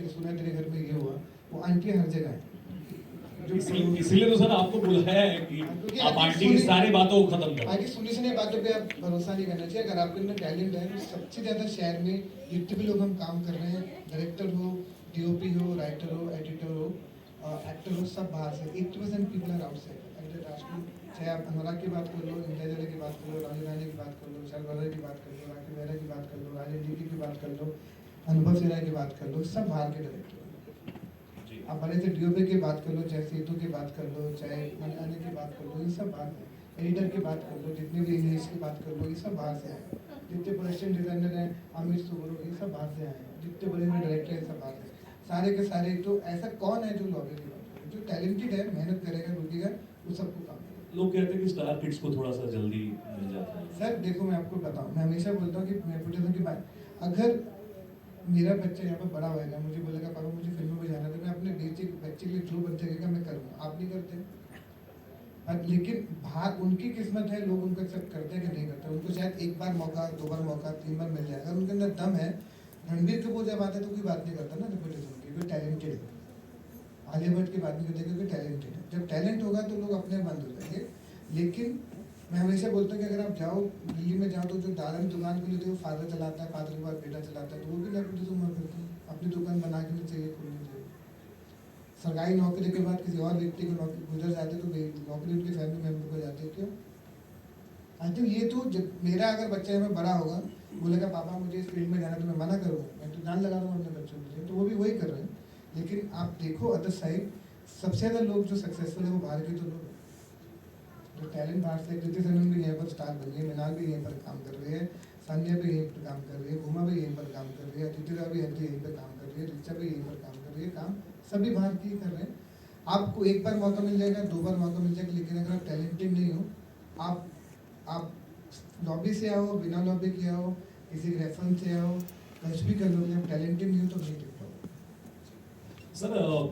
कि सुना तेरे घर में ये हुआ, वो आंटी हर जगह है। इसीलिए तो सर आपको बुलाया है कि क्योंकि आप आंटी की सारी बातों को खत्म करें। आगे सुनी सुनी बातों पे आप भरोसा नहीं करना चाहिए। अगर आपके अंदर टैलेंट है तो सबसे ज़्यादा शहर में जितने भी लोग हम काम कर रहे हैं, डायरेक्टर हो, डीओपी हो, राइटर हो, एडिटर हो, एक्टर हो, सब बाहर से। 80% पीपल आर आउटसाइड। चाहे आप अनुराग की बात कर लो, इंडिया जले की बात कर लो, राजू रानी की बात कर लो, विशाल वर्मा की बात कर लो, राकेश मेहरा की बात कर लो, राजेश जीती की बात कर लो, अनुभव सिन्हा की बात कर लो, सब बाहर के डायरेक्टर। आप बड़े से डीओपी की बात कर लो, चाहे सेतु की बात कर लो, चाहे मनाने की बात कर लो, ये सब बाहर है। एडिटर की बात कर लो, जितने भी इंग्लिश की बात कर लो, ये सब बाहर से आए। जितने प्रोडक्शन डिजाइनर हैं, अमित सुब्रो, ये सब बाहर से आए हैं। जितने बड़े बड़े डायरेक्टर हैं, सब बाहर से। सारे के सारे। तो ऐसा कौन है जो लॉबी की बात करे? जो टैलेंटेड है, मेहनत करेगा, रुकेगा, वो सबको काम करेगा। लोग कहते हैं कि स्टार किड्स को थोड़ा सा जल्दी मिल जाता है। सर देखो, मैं आपको बताऊं, मैं हमेशा बोलता हूँ कि नेपोटिज्म की बात, अगर मेरा बच्चा यहाँ पर बड़ा होएगा, मुझे बोलेगा पापा मुझे फिल्मों में जाना, तो मैं अपने बच्चे के लिए जो बन सकेगा मैं करूँगा। आप नहीं करते। लेकिन बाहर उनकी किस्मत है, लोग उनको एक्सेप्ट करते हैं कि नहीं करते। उनको शायद एक बार मौका, 2 बार मौका, 3 बार मिल जाएगा। उनके अंदर दम है। रणबीर कपूर जब आता है तो कोई बात नहीं करता ना नेपोटिज्म की, कोई टैलेंटेड है। आलिया भट्ट की बात नहीं करते क्योंकि टैलेंटेड है। जब टैलेंट होगा तो लोग अपने बंद हो जाएंगे। लेकिन मैं हमेशा बोलता हूँ कि अगर आप जाओ दिल्ली में जाओ तो जो दादा की दुकान खोली थी वो फादर चलाता है, फादर के बाद बेटा चलाता है, तो वो भी नेपोटिज्म हुआ करता है। अपनी दुकान बना के नहीं चाहिए, खोलनी चाहिए। सरकारी नौकरी के बाद किसी और व्यक्ति को नौकरी गुजर जाते तो नौकरी उनके फैमिली मेम्बर को जाती है। क्यों? आई थिंक ये तो मेरा अगर बच्चा में बड़ा होगा, बोलेगा पापा मुझे इस फील्ड में जाना, तो मैं मना करूँगा, मैं तो जान लगा दूँगा अपने बच्चों के लिए। तो वो भी वही कर रहे हैं। लेकिन आप देखो अदर साइड, सबसे ज़्यादा लोग जो सक्सेसफुल है वो बाहर के तो लोग हैं। जो टैलेंट बाहर से, कृति सनन भी यहाँ पर स्टार बन रही है, मीनाल भी यहीं पर काम कर रही है, सानिया भी यहीं पर काम कर रही है, घुमा भी यहीं पर काम कर रही है, अदिति राव भी यहीं पर काम कर रही है, रिचा भी यहीं पर काम कर रही है। काम सभी बाहर की ही कर रहे हैं। आपको एक बार मौका मिल जाएगा, 2 बार मौका मिल जाएगा, लेकिन अगर आप टैलेंटेड नहीं हो, आप लॉबी से आओ, बिना लॉबी के आओ, किसी रेफरेंस से आओ, कुछ भी कर लो, जब टैलेंटेड नहीं हो तो नहीं टिक पाओ। सर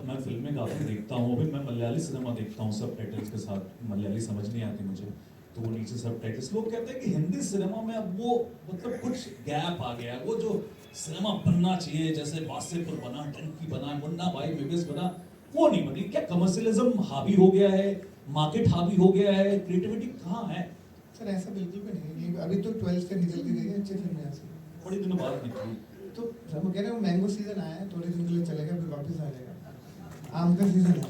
मैं फिल्में काफ़ी देखता हूँ, अभी मैं मलयाली सिनेमा देखता हूँ सब टाइटल्स के साथ। मलयाली समझ नहीं आती मुझे, तो वो नीचे सब टाइटल्स। लोग कहते हैं कि हिंदी सिनेमा में अब वो मतलब कुछ गैप आ गया, वो जो सिनेमा बनना चाहिए, जैसे बासेपुर बना, टंकी बना, मुन्ना भाई विवेस बना, वो नहीं बनी। क्या कमर्शियलिज्म हावी हो गया है, मार्केट हावी हो गया है, क्रिएटिविटी कहाँ है? सर ऐसा बिल्कुल भी नहीं है। अभी तो 12 से निकल के गई है अच्छी फिल्म यहाँ से, बड़े दिनों बाद निकली। तो हम कह रहे हैं मैंगो सीजन आया है, थोड़े दिन के लिए चलेगा, फिर वापस आ जाएगा। आम का सीजन है।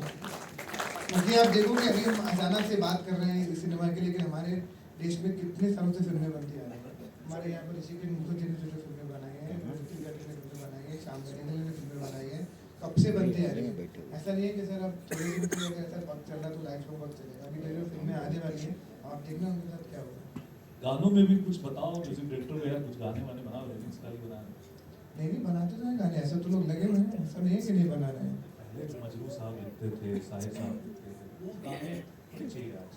क्योंकि आप देखोगे अभी हम अचानक से बात कर रहे हैं इस सिनेमा की, लेकिन हमारे देश में कितने सालों से फिल्में बनती आ रही हैं। हमारे यहाँ पर ऋषिकेश मुखर्जी ने जो फिल्में बनाई हैं, ऋतिक गर्ग ने फिल्में बनाई है, श्याम बेनेगल ने फिल्में बनाई है, कब से बनती आ रही है। ऐसा नहीं है कि सर अब थोड़े दिन के लिए सर वक्त चल रहा तो लाइफ में वक्त चलेगा। अभी जो फिल्में आने वाली हैं, आप देखना उनके साथ क्या होगा। गानों में भी कुछ बताओ, म्यूजिक डायरेक्टर हो यार, कुछ गाने वाने बनाओ, रिमिक्स का ही बना। नहीं बनाते तो हैं गाने, ऐसा तो लोग लगे हुए हैं, ऐसा नहीं है कि नहीं बना रहे हैं। पहले जो मजरू साहब लिखते थे, साहिब साहब लिखते थे, वो गाने नहीं चाहिए आज।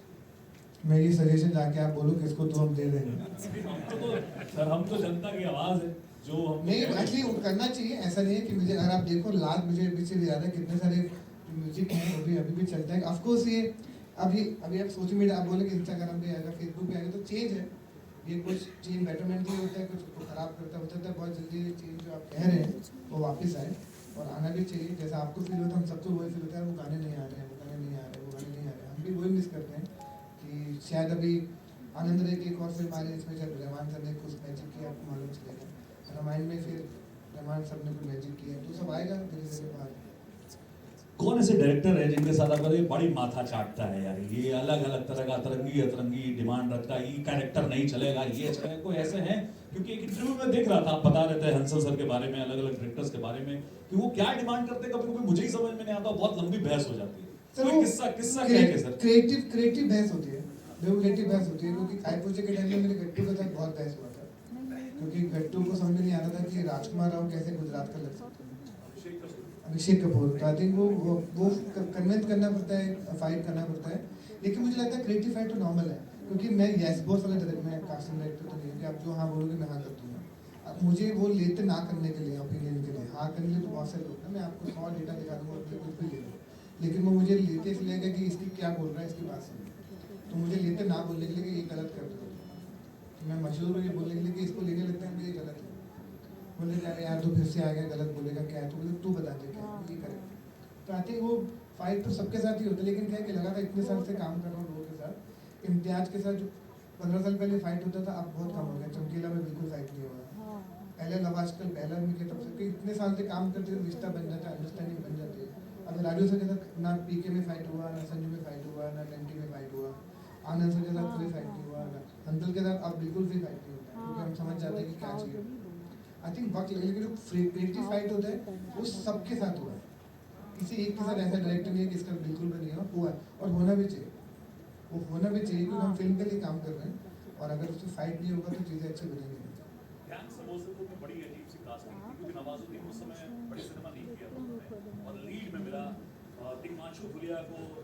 मेरी सजेशन जाके आप बोलो किसको तो हम दे देंगे। सर हम तो जनता की आवाज है, जो हम नहीं एक्चुअली करना चाहिए। ऐसा नहीं है कि मुझे, अगर आप देखो लाल मुझे पीछे भी याद है कितने सारे म्यूजिक हैं, वो भी अभी भी चलता है। ऑफ कोर्स ये अभी आप सोशल मीडिया, आप बोले कि इंस्टाग्राम पे आएगा, फेसबुक पे आएगा, तो चेंज है ये। कुछ चेंज बेटरमेंट के लिए होता है, कुछ को खराब करता होता है। बहुत जल्दी ये चेंज जो आप कह रहे हैं वो वापस आए, और आना भी चाहिए। जैसा आपको फील होता है, हम सबको वही फील होता है, वो गाने नहीं आ रहे हैं, वो गाने नहीं आ रहे हैं, वो गाने नहीं आ रहे हैं। हम भी वही मिस करते हैं कि शायद अभी आनंद रे की एक और फिल्म आ रही है, इसमें जब रहमान सर ने कुछ मैजिक किया, आपको मालूम चलेगा। रामायण में फिर रहमान सर ने कुछ मैजिक किया, तो सब आएगा धीरे धीरे बाहर। कौन ऐसे डायरेक्टर है जिनके साथ आपका ये बड़ी माथा चाटता है यार, ये अलग अलग तरह का अतरंगी अतरंगी डिमांड रखता है, ये कैरेक्टर नहीं चलेगा, ये चलेगा? कोई ऐसे हैं? क्योंकि एक इंटरव्यू में देख रहा था, आप बता रहे थे हंसल सर के बारे में, अलग अलग डायरेक्टर्स के बारे में, कि वो क्या डिमांड करते हैं, कभी कभी मुझे ही समझ में नहीं आता, बहुत लंबी बहस हो जाती है। कोई किस्सा क्या है सर? क्रिएटिव बहस होती है, जो क्रिएटिव बहस होती है। क्योंकि खाई पूछे के टाइम में मेरे गट्टू के साथ बहुत बहस हुआ था, क्योंकि गट्टू को समझ में नहीं आ रहा था कि राजकुमार राव कैसे गुजरात का लग सकते हैं, अभिषेक कपूर। तो आई थिंक वो कन्विंस करना पड़ता है, फाइट करना पड़ता है। लेकिन मुझे लगता है क्रिएटिव फाइट तो नॉर्मल है, क्योंकि मैं यस बॉस वाले डायरेक्टर में कास्टिंग डायरेक्टर तो नहीं है कि आप जो हाँ बोलोगे मैं हाँ कर दूंगा। अब मुझे वो लेते ना करने के लिए, ओपिनियन के लिए, हाँ करने के लिए तो बहुत सारे लोग हैं। मैं आपको 100 डेटा दिखा दूंगा, कुछ भी ले लो, लेकिन वो मुझे लेते इसलिए कि इसकी क्या बोल रहा है, इसकी बात सुनो। तो मुझे लेते ना बोलने के लिए कि ये गलत कर दो, तो मैं मशहूर हूँ ये बोलने के लिए कि इसको लेने लगता है ये गलत है। बोले यार तो फिर से आ गया, गलत बोलेगा क्या है, तो बोले तू बता दे तो आई थिंक वो फाइट तो सबके साथ ही होता है, लेकिन क्या है कि लगातार इतने साल से काम कर रहा हूँ लोगों के साथ। इम्तियाज के साथ जो 15 साल पहले फाइट होता था, अब बहुत कम हो गया। चमकीला में बिल्कुल फाइट नहीं हो रहा। पहले नवाजकल पहला उनके तब से कि इतने साल से काम करते हुए रिश्ता बन जाता है, अंडरस्टैंडिंग बन जाती है। अब राजू सर के साथ ना पीके में फाइट हुआ, ना संजू में फाइट हुआ, ना टेंटी में फाइट हुआ, आनंद सर के साथ कोई फाइट नहीं हुआ, ना अंकल के साथ अब बिल्कुल भी फाइट नहीं होता है, क्योंकि हम समझ जाते हैं कि क्या चाहिए। आई थिंक वक्त लगेगा, लेकिन जो क्रिएटिव फाइट होता है वो सबके साथ हुआ है। किसी एक के साथ ऐसा डायरेक्टर नहीं है कि इसका बिल्कुल भी नहीं हुआ है, और होना भी चाहिए। वो होना भी चाहिए, क्योंकि हम फिल्म के लिए काम कर रहे हैं, और अगर उससे फाइट नहीं होगा तो चीज़ें अच्छी बनेंगी। ध्यान से बोल सकते हो कि बड़ी अजीब सी कास्टिंग थी, क्योंकि नवाजुद्दीन उस समय बड़ी सिनेमा नहीं किया था उन्होंने, और लीड में मिला तिग्मांशु धूलिया को वो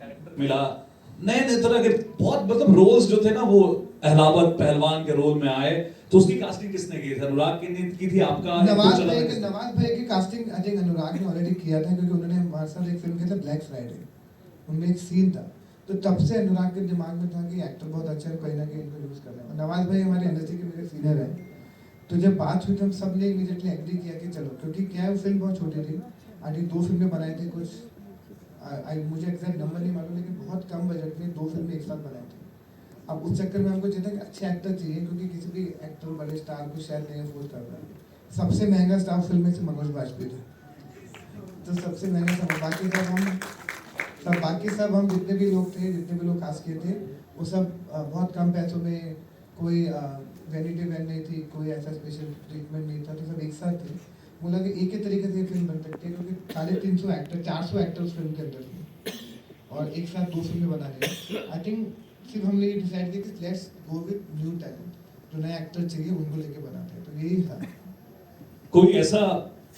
कैरेक्टर मिला। नए नए तरह के बहुत मतलब रोल्स जो थे ना, वो अहलावत पहलवान के रोल में आए, तो उसकी कास्टिंग किसने की थी? अनुराग ने की थी आपका? नवाज भाई की कास्टिंग आई थिंक अनुराग ने ऑलरेडी किया था, क्योंकि उन्होंने हमारे साथ एक फिल्म किया था ब्लैक फ्राइडे, उनमें एक सीन था, तो तब से अनुराग के दिमाग में था कि एक्टर बहुत अच्छा है, कहीं ना कहीं इनको यूज कर रहे हैं। नवाज भाई हमारे इंडस्ट्री के मेरे सीनियर हैं, तो जब बात हुई तो हम सब ने इमीडिएटली एग्री किया कि चलो, क्योंकि क्या है वो फिल्म बहुत छोटी थी, आधी 2 फिल्में बनाई थी कुछ, मुझे एग्जैक्ट नंबर नहीं मालूम, लेकिन बहुत कम बजट में 2 फिल्में एक साथ बनाई थी। अब उस चक्कर में हमको चाहिए था कि अच्छे एक्टर चाहिए, क्योंकि किसी भी एक्टर बड़े स्टार को शायद नहीं अफोर्ड कर रहा है। सबसे महंगा स्टार फिल्म में से मनोज बाजपेयी थे, तो सबसे महंगा सब, बाकी सब हम जितने भी लोग थे, जितने भी लोग कास्ट किए थे, वो सब बहुत कम पैसों में, कोई वैनिटी वैन नहीं थी, कोई ऐसा स्पेशल ट्रीटमेंट नहीं था, तो सब एक साथ थे। मुझे लगा एक ही तरीके से फिल्म बन सकती है, क्योंकि 350 एक्टर 400 एक्टर उस फिल्म के अंदर थे, और एक साथ 2 फिल्में बना रहे। आई थिंक सिर्फ हमने ये डिसाइड किया कि let's go with new talent, जो नए एक्टर चाहिए उनको लेके बनाते हैं, तो यही था। कोई ऐसा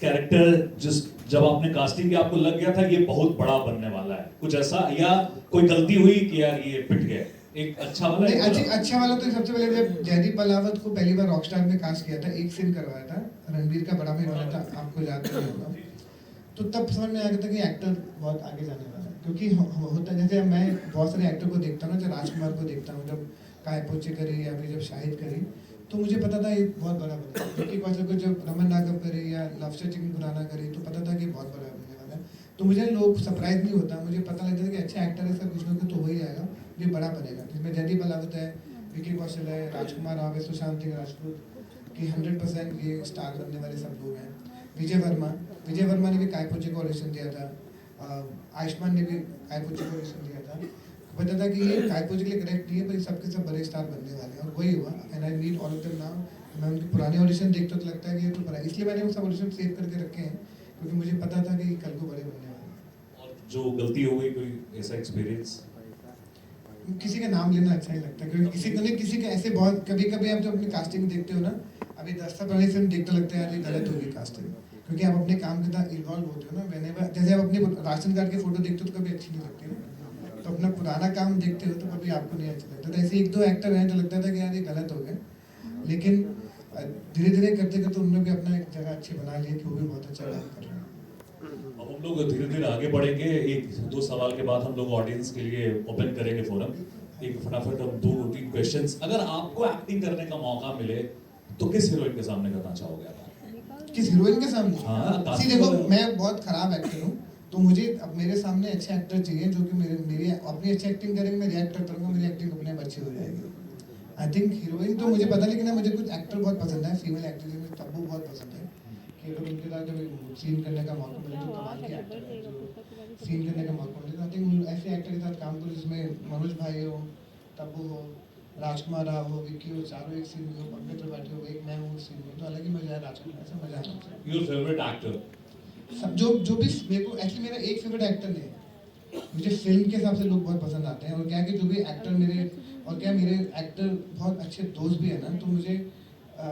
कैरेक्टर जिस जब आपने कास्टिंग की आपको लग गया था कि ये बहुत बड़ा बनने वाला है, कुछ ऐसा, या कोई गलती हुई कि यार ये पिट गया? एक अच्छा वाला, नहीं, अच्छा वाला तो सबसे पहले जब जयदीप पलावत को पहली बार रॉकस्टार में कास्ट किया था, एक सीन करवाया था, रणबीर का बड़ा भाई वाला था, आपको याद नहीं होगा, तो तब समझ में आ गया था कि एक्टर बहुत आगे जाने वाला है। क्योंकि होता है, जैसे मैं बहुत सारे एक्टर को देखता हूँ ना, जब राजकुमार को देखता हूँ, जब काय पोचे करी या फिर जब शाहिद करी, तो मुझे पता था ये बहुत बड़ा बनेगा। विक्की कौशल को जब रमन नागम करे या लवशा चिकन खुराना करे, तो पता था कि बहुत बड़ा बनेने वाला है। तो मुझे लोग सरप्राइज नहीं होता, मुझे पता लगता था कि अच्छा एक्टर है, सब कुछ ना कुछ तो हो ही जाएगा, ये बड़ा बनेगा। जिसमें जयदीप पलावत है, विक्की कौशल है, राजकुमार राव है, सुशांत सिंह राजपूत की 100% ये स्टार बनने वाले सब लोग हैं। विजय वर्मा ने भी काय पोचे को ऑडिशन दिया था, आयुष्मान ने भी काय पोचे को ऑडिशन दिया था, पता था कि ये काय पोचे के लिए करेक्ट नहीं है, पर सबके सब बड़े स्टार बनने वाले हैं, और वही हुआ। And I meet all of them now. मैं उनके पुराने ऑडिशन देखता तो लगता है कि ये तो बड़ा, इसलिए मैंने वो सब ऑडिशन सेव करके रखे हैं, क्योंकि मुझे पता था कि कल को बड़े बनने वाले हैं। और जो गलती हो गई, कोई ऐसा एक्सपीरियंस? किसी का नाम लेना अच्छा नहीं लगता, क्योंकि किसी के ऐसे बहुत, कभी कभी आप जब अपनी कास्टिंग देखते हो ना, अभी 10 साल पहले फिल्म देखते लगता है यार ये गलत होगी कास्टिंग, क्योंकि आप अपने काम के साथ इन्वॉल्व होते हो ना। मैंने जैसे आप अपने राशन कार्ड की फोटो देखते हो तो कभी अच्छी नहीं लगती ना, तो अपना पुराना काम देखते हो तो कभी आपको नहीं अच्छा लगता। तो ऐसे 1-2 एक्टर हैं जो लगता था कि यार ये गलत हो गया, लेकिन धीरे धीरे करते करते उन्होंने भी अपना एक जगह अच्छी बना ली, कि वो भी बहुत अच्छा काम कर रहे हैं। अब हम लोग धीरे धीरे आगे बढ़ेंगे। 1-2 सवाल के बाद हम लोग ऑडियंस के लिए ओपन करेंगे फोरम। एक फटाफट हम 2-3 क्वेश्चंस। अगर आपको एक्टिंग करने का मौका मिले तो किस हीरोइन के सामने करना चाहोगे आप? किस हीरोइन के सामने? हाँ, सी देखो, मैं बहुत खराब एक्टर हूँ, तो मुझे अब मेरे सामने अच्छे एक्टर चाहिए जो कि मेरी अपनी अच्छी एक्टिंग करेंगे, मैं रिएक्ट करूँगा, मेरी एक्टिंग अपने आप अच्छी हो जाएगी। आई थिंक हीरोइन तो मुझे पता, लेकिन मुझे कुछ एक्टर बहुत पसंद है, फीमेल एक्ट्रेस में तब्बू बहुत पसंद है, कि अगर उनके साथ जब सीन करने का मौका मिले तो कमाल के एक्टर है, जो सीन करने का मौका मिले तो आई थिंक ऐसे एक्टर के साथ काम करो जिसमें मनोज भाई हो, तब्बू हो, राजकुमार राव हो, विक्की हो, चारों एक सीन में हो, पंकज त्रिपाठी हो, एक मैं हूँ उस सीन में, तो अलग ही मजा है। राजकुमार ऐसा मजा आता है। Your favourite actor? सब जो भी मेरे को एक्चुअली मेरा एक फेवरेट एक्टर नहीं है, मुझे फिल्म के हिसाब से लोग बहुत पसंद आते हैं, और क्या है कि जो भी एक्टर मेरे, और क्या मेरे एक्टर बहुत अच्छे दोस्त भी है ना, तो मुझे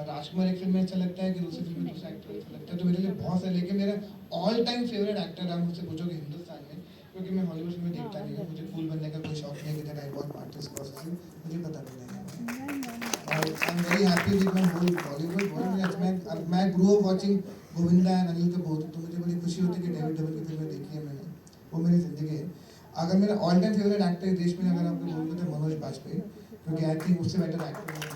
राजकुमार एक फिल्म में अच्छा लगता है, कि दूसरी फिल्म में दूसरा एक्टर अच्छा लगता है, तो मेरे लिए बहुत है। लेकिन मेरा ऑल टाइम फेवरेट एक्टर आप मुझसे पूछोगे हिंदुस्तान में, क्योंकि मैं हॉलीवुड फिल्में देखता नहीं हूँ, मुझे कूल बनने का कोई शौक नहीं है, कि I want part this process, मुझे पता नहीं है। और I am very happy with my whole Bollywood. मैं grow up watching Govinda and Anil Kapoor, तो मुझे बड़ी खुशी होती है कि डेविड धवन की फिल्में देखी है मैंने, वो मेरी जिंदगी है। अगर मेरा ऑल टाइम फेवरेट एक्टर देश में अगर आपको बोलूँ तो मनोज बाजपेयी, क्योंकि आई थिंक उससे बेटर एक्टर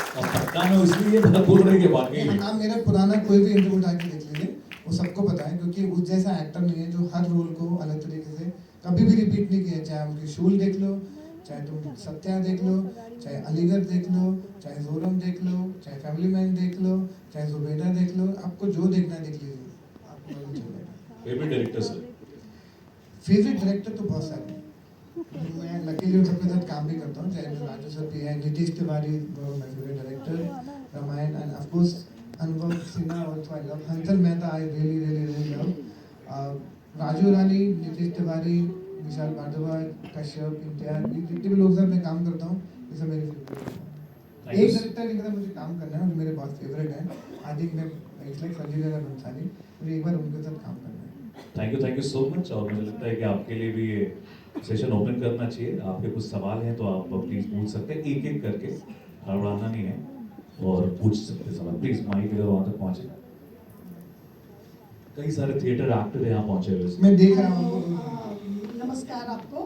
पटना में इसलिए बात बोल रहे हैं कि वाकई नाम मेरा पुराना कोई भी इंटरव्यू उठा के देख लीजिए, वो सबको पता है, क्योंकि उस जैसा एक्टर नहीं है जो हर रोल को अलग तरीके से कभी भी रिपीट नहीं किया। चाहे उनकी शूल देख लो, चाहे तुम सत्या देख लो, चाहे अलीगढ़ देख लो, चाहे जोरम देख लो, चाहे फैमिली मैन देख लो, चाहे जुबेदा देख लो, आपको जो देखना है देख लीजिए, आपको मालूम चलेगा। Favourite director sir? Favourite director तो बहुत सारे हैं, मैं लकीली उन सबके साथ काम भी करता हूँ, चाहे राजू सर भी है, Nitish Tiwari my favourite director, Ramayan, and of course Anubhav Sinha also I love, Hansal Mehta I really love, Raju Rani, Nitish Tiwari, Vishal Bhardwaj, Kashyap, Imtiaz, ये जितने भी लोग साथ मैं काम करता हूँ ये सब मेरे फेवरेट हैं। एक डायरेक्टर के साथ मुझे काम करना है और मेरे बहुत फेवरेट है, आई थिंक मैं इट्स संजय लीला भंसाली, मुझे एक बार उनके साथ काम करना है। Thank you so much. और मुझे लगता है कि आपके लिए भी ये सेशन ओपन करना चाहिए। आपके कुछ सवाल हैं तो आप प्लीज पूछ सकते हैं, एक एक करके, हड़बड़ाना नहीं है, और पूछ सकते हैं सवाल। प्लीज माइक इधर वहां तक पहुंचे। कई सारे थिएटर एक्टर यहाँ पहुंचे हुए हैं। मैं देख रहा हूँ। नमस्कार आपको,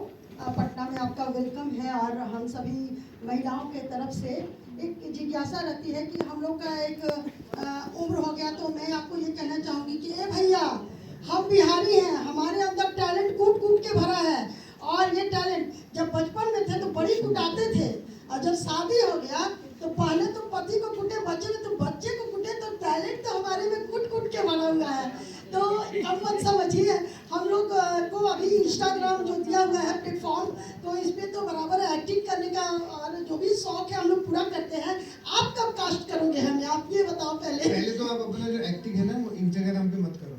पटना में आपका वेलकम है। और हम सभी महिलाओं के तरफ से एक जिज्ञासा रहती है कि हम लोग का एक उम्र हो गया, तो मैं आपको ये कहना चाहूँगी कि ए भैया, हम बिहारी हैं, हमारे अंदर टैलेंट कूट कूट के भरा है। और ये टैलेंट जब बचपन में थे तो बड़ी कुटाते थे, और जब शादी हो गया तो पहले तो पति को कुटे, बच्चे ने तो बच्चे को कुटे, तो टैलेंट तो हमारे में कूट कूट के भरा हुआ है। तो कम मत समझिए, हम लोग को अभी इंस्टाग्राम जो दिया हुआ है प्लेटफॉर्म, तो इस पे तो बराबर एक्टिंग करने का और जो भी शौक है हम लोग पूरा करते हैं। आप कब कास्ट करोगे हमें, आप ये बताओ पहले तो आप अपना जो एक्टिंग है ना वो इंस्टाग्राम पे मत करो,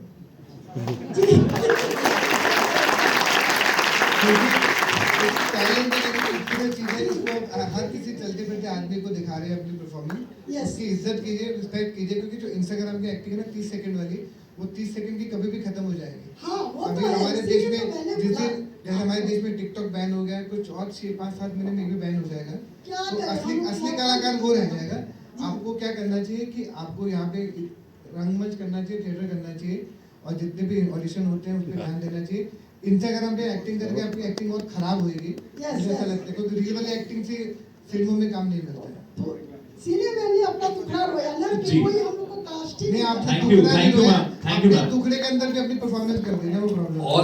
टैलेंट इतनी चीजें इसको हर किसी चलते फिरते आदमी को दिखा रहे हैं अपनी परफॉर्मेंस, उसकी इज्जत कीजिए, रिस्पेक्ट कीजिए, क्योंकि जो इंस्टाग्राम की एक्टिंग है ना 30 सेकंड वाली, वो 30 सेकंड की कभी भी खत्म हो जाएगी। हाँ, वो अभी तो है, हमारे देश इसीलिए में तो मैंने जिस बोला। दिन जैसे हमारे देश में टिकटॉक बैन हो गया, कुछ और 6-5-7 महीने में भी बैन हो जाएगा, क्या तो करें, असली हम असली लोग कलाकार वो रह जाएगा। आपको क्या करना चाहिए कि आपको यहाँ पे रंगमंच करना चाहिए, थिएटर करना चाहिए, और जितने भी ऑडिशन होते हैं उस पर ध्यान देना चाहिए। इंस्टाग्राम पे एक्टिंग करके आपकी एक्टिंग और खराब होएगी, मुझे ऐसा लगता है, क्योंकि रियल वाली एक्टिंग से फिल्मों में काम नहीं मिलता है। इसीलिए मैंने अपना टुकड़ा रोया ना कि जी। कोई हम लोग को कास्टिंग नहीं, आपने Thank you, टुकड़ा नहीं thank you, रोया, ma'am, thank you, आपने ma'म। टुकड़े के अंदर भी अपनी परफॉर्मेंस कर दी ना, वो प्रॉब्लम। और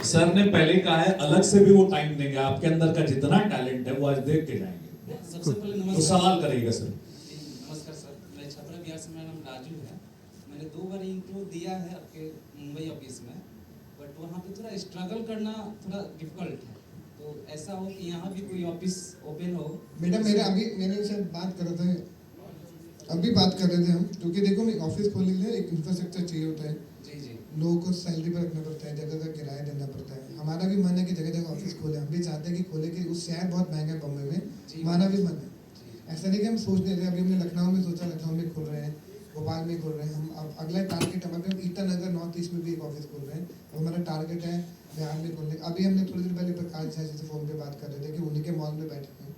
सर ने पहले कहा है अलग से भी वो टाइम देंगे, आपके अंदर का जितना टैलेंट है वो आज देख के जाएंगे। सबसे पहले तो नमस्कार। सवाल करिएगा सर। नमस्कार सर, मैं छपरा बिहार से, मेरा नाम राजू है। मैंने 2 बार इंटरव्यू दिया है आपके मुंबई ऑफिस में, बट वहाँ पे थोड़ा स्ट्रगल करना थोड़ा डिफिकल्ट है। तो ऐसा हो कि यहाँ भी कोई ऑफिस ओपन हो। बेटा मेरे अभी मैंने शायद बात कर रहे थे, अभी बात कर रहे थे हम, क्योंकि देखो मैं ऑफिस खोलने के लिए एक इंफ्रास्ट्रक्चर चाहिए होता है, जी जी लोगों को सैलरी पर रखना पड़ता है, जगह का किराया देना पड़ता है। हमारा भी मन है कि जगह जगह ऑफिस खोले, हम भी चाहते हैं कि खोले, कि उस शहर बहुत महंगा है बम्बई में, जी। हमारा भी मन है। जी। ऐसा नहीं कि हम सोच रहे थे, अभी हमने लखनऊ में सोचा, लखनऊ में खोल रहे हैं, भोपाल में खोल रहे हैं, हम अब अगला टारगेट हमारे हम ईटानगर नॉर्थ ईस्ट में भी एक ऑफिस खोल रहे हैं, और हमारा टारगेट है बिहार में खोलने। अभी हमने थोड़ी देर पहले प्रकाश झा जी से फोन पे बात कर रहे थे कि उन्हीं के मॉल में बैठे हैं,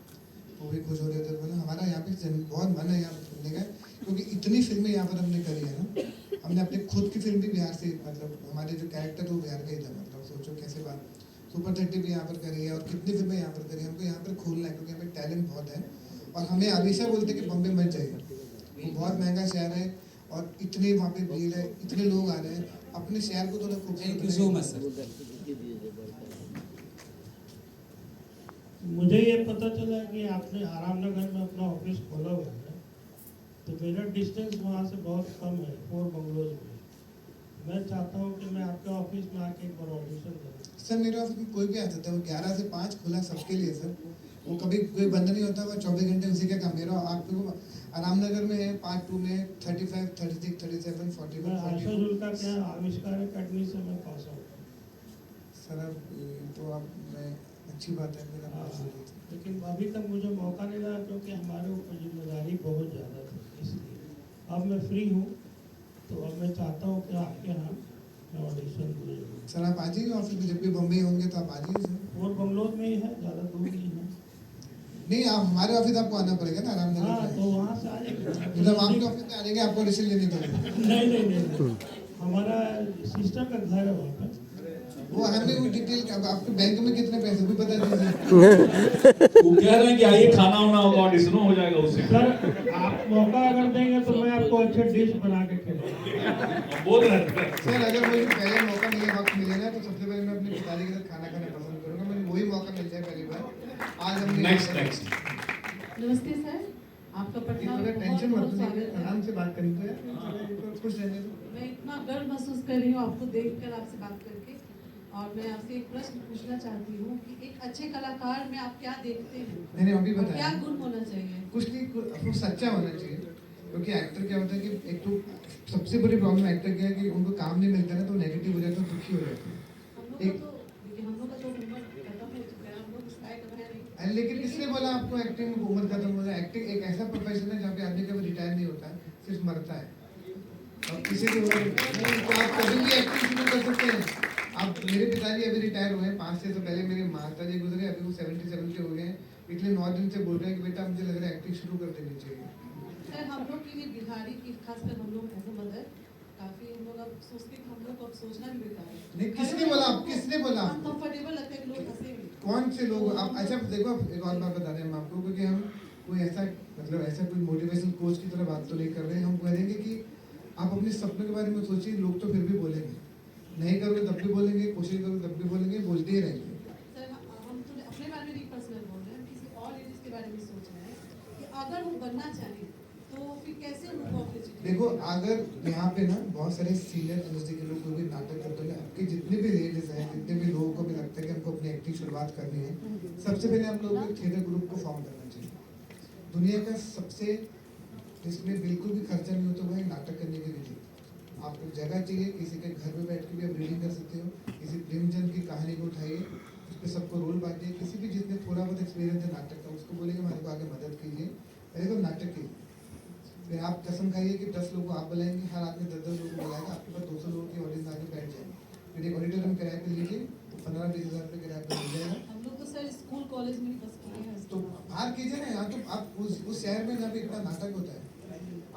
वो भी खुश हो रहे थे, बोले हमारा यहाँ पे बहुत मन है यहाँ पे खोलने का, क्योंकि इतनी फिल्में यहाँ पर हमने करी है ना, हमने अपने खुद की फिल्म भी बिहार से, मतलब हमारे जो कैरेक्टर वो बिहार का ही था, मतलब सोचो कैसे बात। सुपर 30 भी यहाँ पर करी है, और कितनी फिल्में यहाँ पर करी है, हमको यहाँ पर खोलना है, क्योंकि यहाँ पे टैलेंट बहुत है। और हमें हमेशा बोलते हैं कि बॉम्बे मत जाइए, वो बहुत महंगा शहर है, और इतनी वहाँ पे भीड़ है, इतने लोग आ रहे हैं, अपने शहर को थोड़ा thank you so much sir. मुझे ये पता चला कि आपने आराम नगर में अपना ऑफिस खोला हुआ है, तो मेरा डिस्टेंस वहाँ से बहुत कम है, 4 बंगलोज में। मैं चाहता हूँ कि मैं आपके ऑफिस में आके एक बार ऑडिशन करूँ। सर मेरे ऑफिस में कोई भी आ सकता है, वो 11 से 5 खुला सबके लिए सर, वो कभी कोई बंद नहीं होता, वो 24 घंटे उसी का काम। मेरा आपको आराम नगर में है, पार्ट 2 में 35, 36, 37, मैं 41, आशा 42। जुल का क्या आविष्कार अकेडमी से मैं पास आउट हूँ। सर अब तो अब मैं अच्छी बात है, मेरा हाँ, पास हो गई थी। लेकिन अभी तक मुझे मौका नहीं लगा, क्योंकि हमारे ऊपर जिम्मेदारी बहुत ज़्यादा थी, इसलिए अब मैं फ्री हूँ, तो अब मैं चाहता हूँ कि आपके यहाँ मैं ऑडिशन दूँ। सर आप आ जाइए ऑफिस में, जब भी बम्बई होंगे तो आप आ जाइए सर। 4 बंगलोज में ही है, ज़्यादा दूर नहीं है। नहीं, आप हमारे ऑफिस आपको आना पड़ेगा ना, आराम हाँ, नगर तो में। वहाँ से आ जाएगा। मतलब आपके ऑफिस में आ जाएंगे, आपको ऑडिशन लेनी पड़ेगी। नहीं, हमारा सिस्टर का घर है वहाँ पे। वो हमने वो डिटेल, अब आपके बैंक में कितने पैसे भी बता दीजिए। वो कह रहे हैं कि आइए खाना वाना होगा, ऑडिशन हो जाएगा उससे। सर आप मौका अगर देंगे तो मैं आपको अच्छे डिश बना के खिलाऊंगा। हम बोल रहे थे सर अगर मुझे पहले मौका मिले वक्त मिले ना तो सबसे पहले मैं अपने पिताजी के साथ खाना खाना पसंद करूंगा। मुझे वही मौका मिल जाए पहली बार। आज हमने नेक्स्ट नमस्ते सर, आपका पटना थोड़ा में टेंशन मत बहुत लीजिए, स्वागत है। आराम से बात करें तो यार थोड़ा खुश रहने दो। मैं इतना गर्व महसूस कर रही हूँ आपको देखकर, आपसे बात करके। और मैं आपसे एक प्रश्न पूछना चाहती हूँ कि एक अच्छे कलाकार में आप क्या देखते हैं? मैंने अभी और क्या बताया गुण होना चाहिए? कुछ नहीं, वो सच्चा होना चाहिए। क्योंकि एक्टर क्या होता है कि एक तो सबसे बड़ी प्रॉब्लम एक्टर क्या है कि उनको काम नहीं मिलता ना तो नेगेटिव हो जाता है, दुखी हो जाते हैं। हम लोग का तो उम्र खत्म हो चुका है, हम लोग उस लायक अब है नहीं। लेकिन किसने बोला आपको एक्टिंग में उम्र खत्म हो जाए? एक्टिंग एक ऐसा प्रोफेशन है जहाँ पे आदमी कभी रिटायर नहीं होता है, सिर्फ मरता है। और किसी की उम्र नहीं, तो आप कभी भी एक्टिंग शुरू कर सकते हैं। आप मेरे पिताजी अभी रिटायर हुए हैं, 5 से पहले मेरे माता जी गुजरे, अभी वो 77 के हो गए हैं। पिछले 9 दिन से बोल रहे हैं कि बेटा मुझे लग रहा है एक्टिंग शुरू कर देनी चाहिए। सर हम लोग के लिए बिहारी की, खासकर हम लोग ऐसे मदर काफी हम लोग अब सोचते हैं कि हम लोग को अब सोचना भी बेकार है। नहीं, किसने बोला? आप किसने बोला? कंफर्टेबल लगता है कि लोग हंसेंगे। कौन से लोग? आप अच्छा देखो, एक और बात बता रहे हैं हम आपको, क्योंकि हम कोई ऐसा मतलब ऐसा कोई मोटिवेशनल कोच की तरह बात तो नहीं कर रहे हैं। हम कहेंगे कि आप अपने सपनों के बारे में सोचिए, लोग तो फिर भी बोलेंगे, नहीं करोगे तब भी बोलेंगे, कोशिश करोगे तब भी बोलेंगे, बोलते ही रहेंगे। सर हम तो अपने बारे में नहीं पर्सनल बोल रहे हैं, किसी और लेडीज के बारे में सोच रहे हैं कि अगर वो बनना चाहे तो फिर कैसे उनको अपॉर्चुनिटी? देखो, अगर यहाँ पे ना बहुत सारे सीनियर इंडस्ट्री के लोग भी नाटक करते हैं, आपके जितने भी लेडीज हैं, जितने भी लोगों को भी लगता है कि हमको अपनी एक्टिंग शुरुआत करनी है, सबसे पहले आप लोगों को थिएटर ग्रुप को फॉर्म करना चाहिए। दुनिया का सबसे जिसमें बिल्कुल भी खर्चा नहीं होता वो है नाटक करने के लिए। आपको जगह चाहिए, किसी के घर में बैठ के भी आप रीडिंग कर सकते हो, किसी प्रेमचंद की कहानी को उठाइए, उस पर सबको रोल बांटिए। किसी भी जिसने थोड़ा बहुत एक्सपीरियंस है नाटक का, उसको बोलेंगे हमारे को आगे मदद कीजिए, पहले तो नाटक कीजिए। फिर आप कसम खाइए कि 10 लोगों को आप बुलाएंगे, हर आदमी 10-10 लोगों को बुलाएगा, आपके पास 200 लोगों की ऑडियंस आके बैठ जाएगी। फिर एक ऑडिटोरियम किराए पे लीजिए, 15-20 हज़ार रुपये किराए पे मिल जाएगा। हम लोग तो सर स्कूल कॉलेज में ही बस किए हैं। तो बाहर कीजिए ना, यहाँ तो आप उस शहर में जहाँ पे इतना नाटक होता है,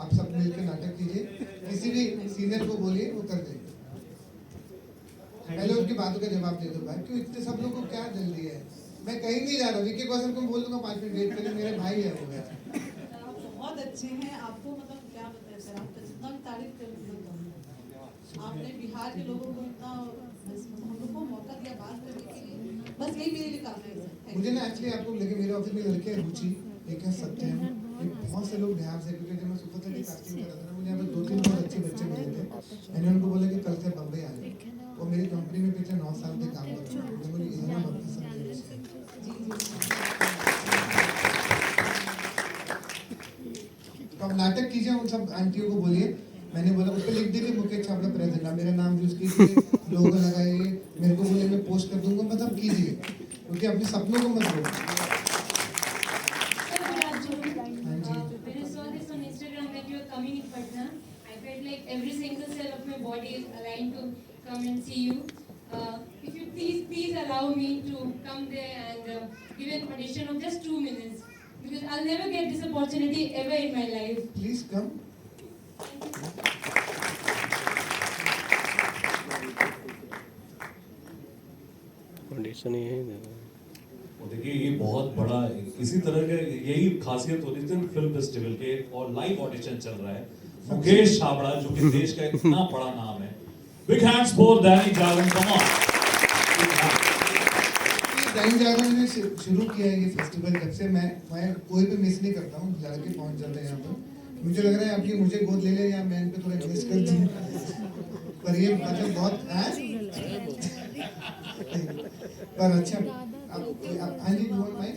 आप सब मिलकर नाटक कीजिए, किसी भी सीनियर को बोलिए, वो कर देंगे। पहले उनकी बातों का जवाब दे दो भाई, क्यों इतने सब लोगों को क्या जल्दी है? मैं कहीं नहीं जा रहा, विकी कौशल को बोल दूंगा 5 मिनट वेट करिए, मेरे भाई है वो। आप बहुत अच्छे हैं, आपको मतलब क्या बताएं सर, आपका जितना भी तारीफ कर उतना कम है। आपने बिहार के लोगों को इतना हम लोग को मौका दिया बात करने के लिए, बस यही मेरे लिए काफी है सर। मुझे ना एक्चुअली आपको लेके मेरे ऑफिस में लड़के हैं, रुचि, एक है सत्यम, बहुत से लोग बिहार से, क्योंकि जब मैं सुपर थर्टी कास्टिंग कर रहा था मुझे यहाँ पे 2-3 बहुत अच्छे बच्चे मिले थे। मैंने उनको बोला कि कल से बम्बई आ जाए, वो मेरी कंपनी में पिछले 9 साल से काम कर रहे हैं, मुझे इतना बहुत पसंद है। तो आप नाटक कीजिए, उन सब आंटियों को बोलिए, मैंने बोला उस पर लिख दीजिए मुकेश छाबड़ा प्रेजेंट, मेरा नाम यूज कीजिए, लोगो लगाइए, मेरे को बोले मैं पोस्ट कर दूंगा, मतलब कीजिए, क्योंकि अपने सपनों को मत रोकिए। When I saw this on Instagram that you are coming in Patna, I felt like every single cell of my body is aligned to come and see you. If you please allow me to come there and give an audition of just 2 minutes, because I'll never get this opportunity ever in my life. Please come. Audition ही है। वो देखिए ये बहुत बड़ा इसी तरह का यही खासियत होती है फिल्म फेस्टिवल के, और लाइव ऑडिशन चल रहा है। मुकेश छाबड़ा जो कि देश का इतना बड़ा नाम है, big hands for Dainik Jagran, come on. Dainik Jagran ने शुरू किया है ये फेस्टिवल, जब से मैं कोई भी मिस नहीं करता हूँ, लड़के पहुँच जाते हैं यहाँ पर। मुझे लग रहा है आपकी मुझे गोद ले ले या मैं इन पे थोड़ा इन्वेस्ट कर दूँ, पर ये मतलब बहुत पर अच्छा आप हाँ जी बोल भाई।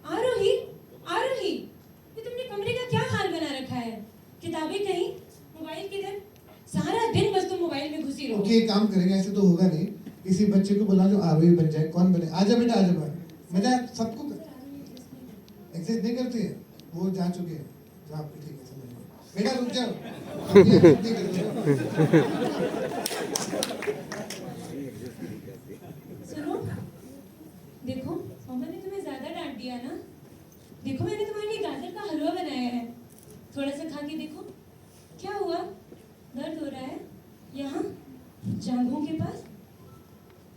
आरोही, आरोही, ये तुमने कमरे का क्या हाल बना रखा है? किताबें कहीं, मोबाइल किधर? सारा दिन बस तुम मोबाइल में घुसी रहो। ओके, काम करेंगे, ऐसे तो होगा नहीं। किसी बच्चे को बुला जो आरोही बन जाए। कौन बने? आजा बेटा, आजा भाई, मजा सबको एक्सेस नहीं करती है, वो जा चुके हैं। जो आपको ठीक है समझ लो। बेटा रुक जाओ, सुनो, देखो मम्मा ने तुम्हें ज्यादा डांट दिया ना। देखो मैंने तुम्हारे लिए गाजर का हलवा बनाया है, थोड़ा सा खा के देखो। क्या हुआ? दर्द हो रहा है? यहाँ जांघों के पास,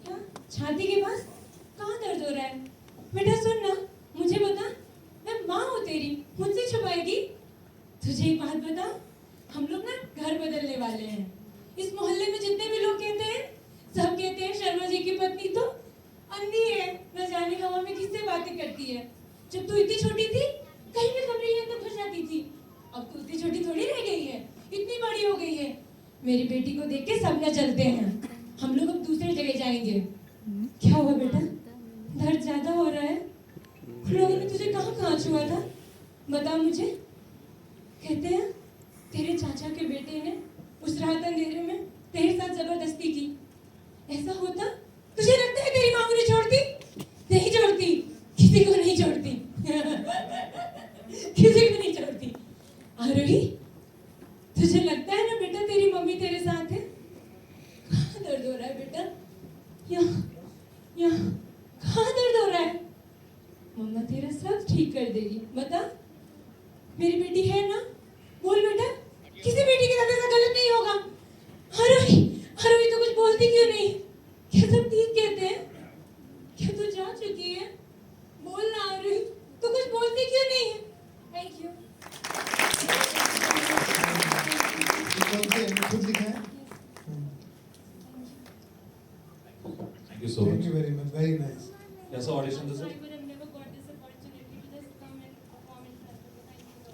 यहाँ छाती के पास, कहाँ पत्नी तो अंधी है, न जाने हवा में किससे बातें करती है। जब तू इतनी छोटी थी कहीं भी कमरे के अंदर घुस जाती थी, अब तू इतनी छोटी थोड़ी रह गई है, इतनी बड़ी हो गई है। मेरी बेटी को देख के सब न जलते हैं, हम लोग अब दूसरे जगह जाएंगे। क्या हुआ बेटा, दर्द ज्यादा हो रहा है? लोगों ने तुझे कहाँ कहाँ छुआ था, बता मुझे। कहते हैं तेरे चाचा के बेटे ने उस रात अंधेरे में तेरे साथ जबरदस्ती की। ऐसा होता? तुझे लगता है तेरी माँ मुझे छोड़ती? नहीं छोड़ती, किसी को नहीं छोड़ती। किसी को नहीं छोड़ती। आरोही, तुझे लगता है ना बेटा तेरी मम्मी तेरे साथ है? कहाँ दर्द हो रहा है बेटा? यहाँ कहाँ दर्द हो रहा है? मम्मा तेरा सब ठीक कर देगी, बता। मेरी बेटी है ना? बोल बेटा, किसी बेटी के साथ ऐसा गलत नहीं होगा। आरोही, आरोही तो कुछ बोलती क्यों नहीं? क्या सब ठीक कहते हैं? क्या तू जा चुकी है? बोल ना आरोही, तू कुछ बोलती क्यों नहीं है? Thank you. खुद लिखा है। Thank you so thank much. You very much, very nice. कैसा ऑडिशन था sir?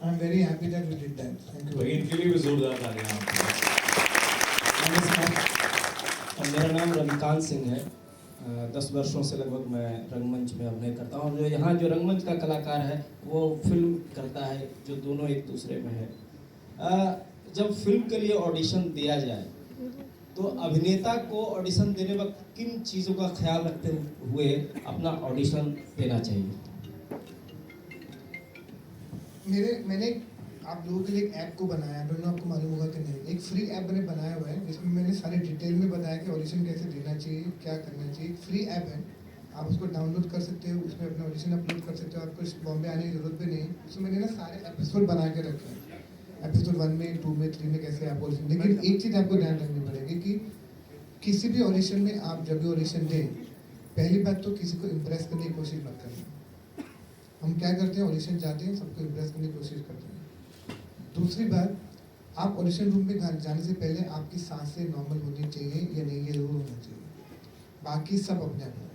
I am very happy that we did that. Thank you. भाई इनके लिए भी जोरदार तालियां आपके। नमस्कार, मेरा नाम रविकांत सिंह है। 10 वर्षों से लगभग मैं रंगमंच में अभिनय करता हूँ। जो यहाँ जो रंगमंच का कलाकार है वो फिल्म करता है, जो दोनों एक दूसरे में है। जब फिल्म के लिए ऑडिशन दिया जाए तो अभिनेता को ऑडिशन देने वक्त किन चीज़ों का ख्याल रखते हुए अपना ऑडिशन देना चाहिए? मैंने आप लोगों के लिए एक ऐप को बनाया, डोंट नो आपको मालूम होगा कि नहीं। एक फ्री ऐप मैंने बनाया हुआ है जिसमें मैंने सारे डिटेल में बताया कि ऑडिशन कैसे देना चाहिए, क्या करना चाहिए। फ्री ऐप है, आप उसको डाउनलोड कर सकते हो, उसमें अपना ऑडिशन अपलोड कर सकते हो। आपको बॉम्बे आने की जरूरत भी नहीं। उसमें मैंने ना सारे एपिसोड बना के रखे हैं, एपिसोड 1 में, 2 में, 3 में कैसे आप ऑडिशन। लेकिन एक चीज़ आपको ध्यान रखनी पड़ेगी कि किसी भी ऑडिशन में आप जब भी ऑडिशन दें, पहली बात तो किसी को इम्प्रेस करने की कोशिश मत करना। हम क्या करते हैं, ऑडिशन जाते हैं, सबको इम्प्रेस करने की कोशिश करते हैं। दूसरी बात, आप ऑडिशन रूम में जाने से पहले आपकी सांसें नॉर्मल होनी चाहिए या नहीं, ये जरूर होना चाहिए। बाकी सब अपने आप होगा।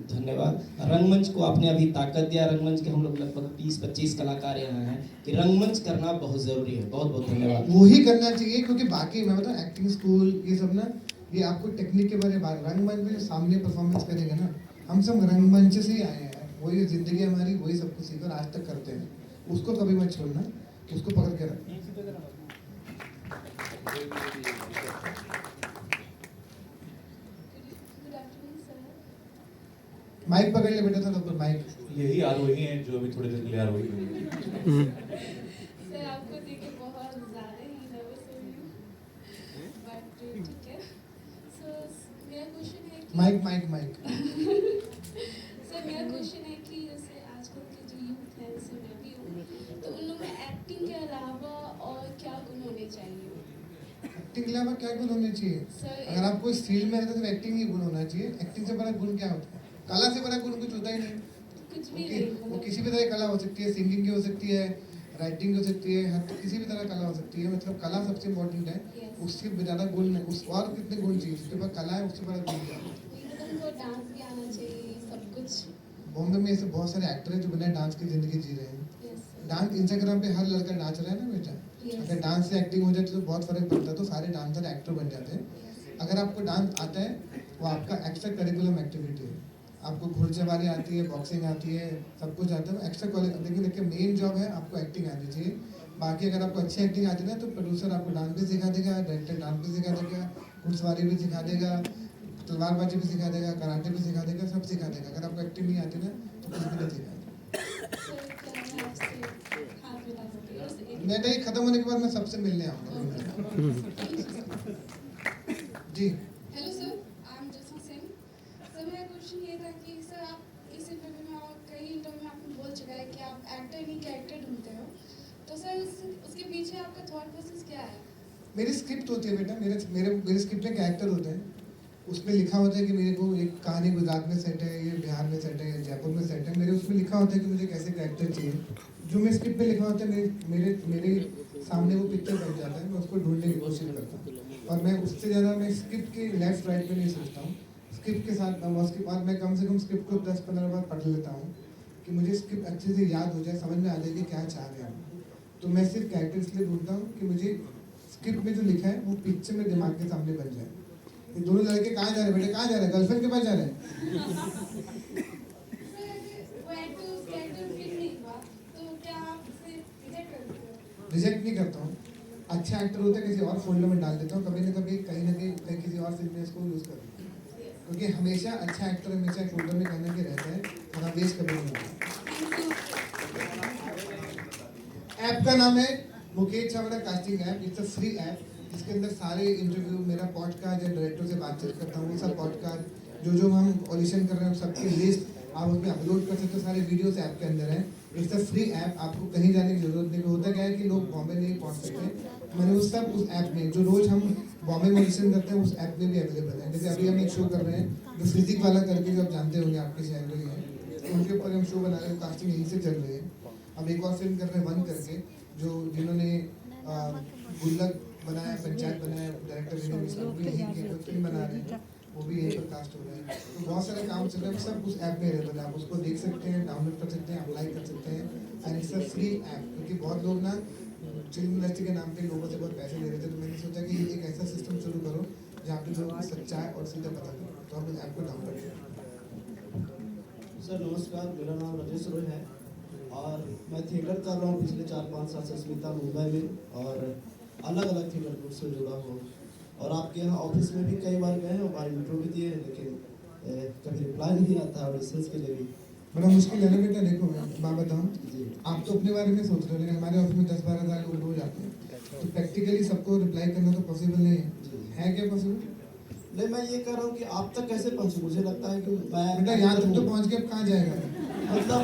धन्यवाद। रंगमंच को आपने अभी ताकत दिया। रंगमंच के हम लोग लगभग 20-25 कलाकार यहाँ हैं कि रंगमंच करना बहुत ज़रूरी है। बहुत बहुत धन्यवाद। वो ही करना चाहिए, क्योंकि बाकी मैं बताऊँ एक्टिंग स्कूल ये सब ना, ये आपको टेक्निक के बारे में बात। रंगमंच में जो सामने परफॉर्मेंस करेंगे ना, हम सब रंगमंच से ही आए हैं। वही जिंदगी हमारी, वही सब कुछ सीखकर आज तक करते हैं। उसको कभी मत छोड़ना, उसको पकड़ के रखना। माइक पकड़ ले बेटा, थोड़ा ऊपर माइक। यही आरोही हैं जो अभी थोड़ी देर के लिए आरोही बनेंगे। सर आपको देख के बहुत ज़्यादा ही नर्वस हो रही हूँ, बट ठीक है। सर मेरा क्वेश्चन है कि माइक सर मेरा क्वेश्चन है कि जैसे आजकल के जो यूथ है, जैसे मैं भी हूँ, तो उन लोगों में एक्टिंग के अलावा और क्या गुण होने चाहिए? एक्टिंग के अलावा क्या गुण होने चाहिए? सर अगर आपको इस फील्ड में है तो एक्टिंग ही गुण होना चाहिए। एक्टिंग से बड़ा गुण क्या होता है? कला से बड़ा गुण कुछ होता ही नहीं। कुछ भी ओके, नहीं वो किसी भी तरह की कला हो सकती है, सिंगिंग की हो सकती है, राइटिंग की हो सकती है, हर किसी भी तरह कला हो सकती है। मतलब कला सबसे इम्पोर्टेंट है, Yes. उससे ज़्यादा गुण नहीं। उस और कितने गुण चाहिए? जिसके पास कला है उससे बड़ा गुण क्या है? उनको डांस भी आना चाहिए, सब कुछ। बॉम्बे में ऐसे बहुत सारे एक्टर हैं जो बिना डांस की जिंदगी जी रहे हैं। यस डांस इंस्टाग्राम पे हर लड़का नाच रहा है ना बेटा। Yes. अगर डांस से एक्टिंग हो जाती है तो बहुत फर्क पड़ता है, तो सारे डांसर एक्टर बन जाते हैं। अगर आपको डांस आता है वो आपका एक्स्ट्रा करिकुलम एक्टिविटी है। आपको घुड़सवारी आती है, बॉक्सिंग आती है, सब कुछ आता है, एक्स्ट्रा कॉलेज। लेकिन देखिए मेन जॉब है आपको एक्टिंग आनी चाहिए। बाकी अगर आपको अच्छी एक्टिंग आती है ना तो प्रोड्यूसर आपको डांस भी सिखा देगा, डायरेक्टर डांस भी सिखा देगा, घुड़सवारी भी सिखा देगा, तलवारबाजी भी सिखा देगा, कराटे भी सिखा देगा, सब सिखा देगा। अगर आपको एक्टिंग नहीं आती ना तो कुछ भी नहीं सिखाएगा। सर क्या मैं आपसे हाथ मिला सकती हूँ? मैं ये खत्म होने के बाद मैं सबसे मिलने आऊँगा। जी hello sir, I am Jasan Singh. Sir मेरा क्वेश्चन ये था कि सर आप इस इंटरव्यू में और कई इंटरव्यू में आपने बोल चुका है कि आप एक्टर नहीं कैरेक्टर ढूंढते हो, तो सर उसके पीछे आपका थॉट प्रोसेस क्या है? मेरी स्क्रिप्ट होती है बेटा, मेरे स्क्रिप्ट में कैरेक्टर होते हैं। उसमें लिखा होता है कि मेरे को एक कहानी गुजरात में सेट है, ये बिहार में सेट है, या जयपुर में सेट है। मेरे उसमें लिखा होता है कि मुझे कैसे कैरेक्टर चाहिए। जो मेरे स्क्रिप्ट में लिखा होता है मेरे सामने वो पिक्चर बन जाता है। मैं उसको ढूंढने की कोशिश करता हूँ, और मैं उससे ज़्यादा मैं स्क्रिप्ट के लेफ्ट राइट में नहीं सोचता हूँ। स्क्रिप्ट के साथ उसके बाद मैं कम से कम स्क्रिप्ट को 10-15 बार पढ़ लेता हूँ कि मुझे स्क्रिप्ट अच्छे से याद हो जाए, समझ में आ जाए कि क्या चाह रहे हैं। तो मैं सिर्फ कैरेक्टर इसलिए ढूंढता हूँ कि मुझे स्क्रिप्ट में जो लिखा है वो पिक्चर में दिमाग के सामने बन जाए। ये दोनों लड़के कहाँ जा रहे हैं बेटे, कहाँ जा रहे हैं, गर्लफ्रेंड के पास जा रहे हैं? रिजेक्ट नहीं करता हूँ, अच्छा एक्टर होता है किसी और फोल्डर में डाल देता हूँ, कभी ना कभी कहीं ना कहीं किसी और फिल्म में इसको यूज़ करता हूँ, क्योंकि हमेशा अच्छा एक्टर हमेशा फोल्डर में कहना के रहता है, हमारा वेस्ट कभी नहीं होता। ऐप का नाम है Mukesh Chavda casting app. It's a free app, इसके अंदर सारे इंटरव्यू, मेरा पॉडकास्ट या डायरेक्टर से बातचीत करता हूँ, वो सब पॉडकास्ट जो हम ऑडिशन कर रहे हैं सबकी लिस्ट आप उसमें अपलोड कर सकते हो, सारे वीडियोस ऐप के अंदर है। इट्स अ फ्री ऐप, आपको कहीं जाने की जरूरत नहीं। होता क्या है कि लोग बॉम्बे नहीं पहुंच सकते, मैंने उस ऐप में जो रोज हम बॉम्बे में ऑडिशन करते हैं उस ऐप में भी अवेलेबल है। जैसे अभी हम एक शो कर रहे हैं जो फिजिक वाला करके, जो आप जानते होंगे आपके शहर में है, तो उनके ऊपर हम शो बना रहे हैं, कास्टिंग यहीं से चल रही है। अब एक और फिल्म कर रहे हैं वन करके, जो जिन्होंने गुल्लक बनाया, पंचायत बनाया, डायरेक्टर यहीं के फिल्म बना रहे हैं, वो भी यहीं पर कास्ट हो रहा है। तो बहुत सारे काम चल रहे हैं, सब उस ऐप में अवेलेबल है, आप उसको देख सकते हैं, डाउनलोड कर सकते हैं, अप्लाई कर सकते हैं। And it's a free app, क्योंकि बहुत लोग ना फिल्म इंडस्ट्री के नाम पे लोगों से बहुत पैसे ले रहे थे, तो मैंने सोचा कि एक ऐसा सिस्टम शुरू करो जहाँ पे लोगों को सच्चाई और सीधा पता करो, तो हम इस ऐप को डाउनलोड करें। सर नमस्कार, मेरा नाम राजेश रोय है और मैं थिएटर कर रहा हूँ पिछले 4-5 साल से स्मिता मुंबई में, और अलग अलग थिएटर ग्रुप से जुड़ा हूँ। और आपके यहाँ ऑफिस में भी कई बार गए हैं, बार इंटरव्यू भी दिए हैं, लेकिन कभी रिप्लाई नहीं आता ऑडिशंस के लिए भी। बड़ा मुश्किल है ना बेटा। देखो मैं बताऊँ, आप तो अपने बारे में सोच रहे हो, लेकिन हमारे ऑफिस में 10-12 हज़ार लोग रोज आते हैं, तो प्रैक्टिकली सबको रिप्लाई करना तो पॉसिबल नहीं है क्या पॉसिबल? नहीं, मैं ये कह रहा हूँ कि आप तक कैसे पहुँचे? मुझे लगता है कि मैं बेटा यहाँ तक तो पहुँच के अब कहाँ जाएगा, मतलब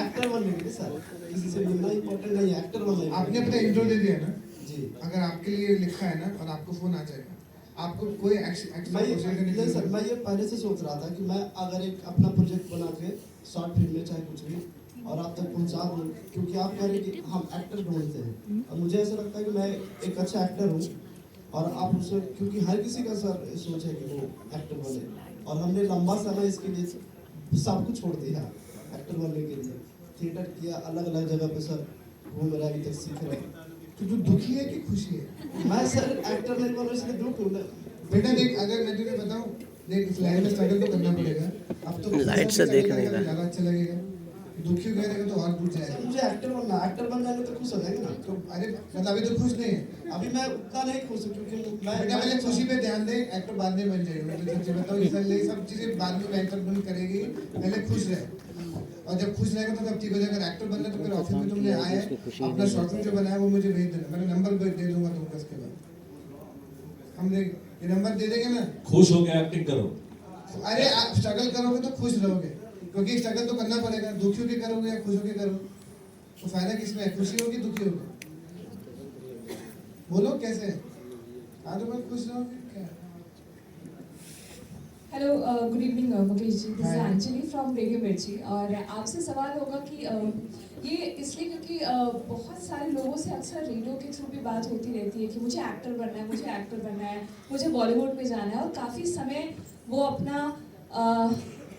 एक्टर बनने के लिए सर किसी से मिलना इम्पोर्टेंट नहीं है, एक्टर बनना। आपने अपना इंट्रो दे दिया ना जी, अगर आपके लिए लिखा है ना और आपको फोन आ जाएगा, आपको कोई नहीं सर, मैं ये पहले से सोच रहा था कि मैं अगर एक अपना प्रोजेक्ट बना के शॉर्ट फिल्म में चाहे कुछ भी और आप तक पहुंचा दूँ, क्योंकि आप कह रहे हैं कि हम एक्टर ढूंढते हैं, और मुझे ऐसा लगता है कि मैं एक अच्छा एक्टर हूँ, और आप उससे, क्योंकि हर किसी का सर सोच है कि वो एक्टर बने, और हमने लंबा समय इसके लिए सब कुछ छोड़ दिया एक्टर बनने के लिए। थिएटर किया, अलग अलग जगह पे सर घूम रहा है, अभी तक सीख रहे हैं। तो तू दुखी है कि खुशी है? मैं सर एक्टर नहीं बन रहा, इसलिए दुख हूँ। बेटा देख, अगर मैं तुझे बताऊं, देख इस लाइन में स्ट्रगल तो करना पड़ेगा। अब तो लाइट से देख नहीं रहा, ज़्यादा अच्छा लगेगा, दुखी हो रहेगा तो और दूर जाएगा। मुझे एक्टर बनना, एक्टर बन जाएंगे तो खुश हो जाएंगे ना। तो अरे मतलब अभी तो खुश नहीं है। अभी मैं उतना नहीं खुश हूँ, क्योंकि मैं बेटा पहले खुशी पे ध्यान दे, एक्टर बाद में बन जाएगा। मैं तुझे बताऊं, इसलिए सब चीजें बाद में एक्टर बन करेगी, पहले खुश रहे, और जब खुश रहेगा तो सब ठीक हो जाएगा। अगर एक्टर बनना तो मेरे ऑफिस में तुमने आया है, अपना शॉर्ट फिल्म जो बनाया वो मुझे भेज देना, मैंने नंबर दे दूंगा तुमको, उसके बाद हम ये नंबर दे देंगे ना। खुश हो गया एक्टिंग करो। अरे आप स्ट्रगल करोगे तो खुश रहोगे, क्योंकि स्ट्रगल तो करना पड़ेगा। दुखी होकर करोगे या खुश होकर करो, तो फायदा किसमें है? खुशी होगी दुखी होगी? बोलो कैसे? हाँ तो मैं खुश रहोगे क्या? Hello, good evening Mukesh ji, this is Hi. Anjali from radio Mirchi. और आपसे सवाल होगा कि ये इसलिए क्योंकि बहुत सारे लोगों से अक्सर रेडियो के थ्रू भी बात होती रहती है कि मुझे एक्टर बनना है, मुझे एक्टर बनना है, मुझे बॉलीवुड में जाना है, और काफ़ी समय वो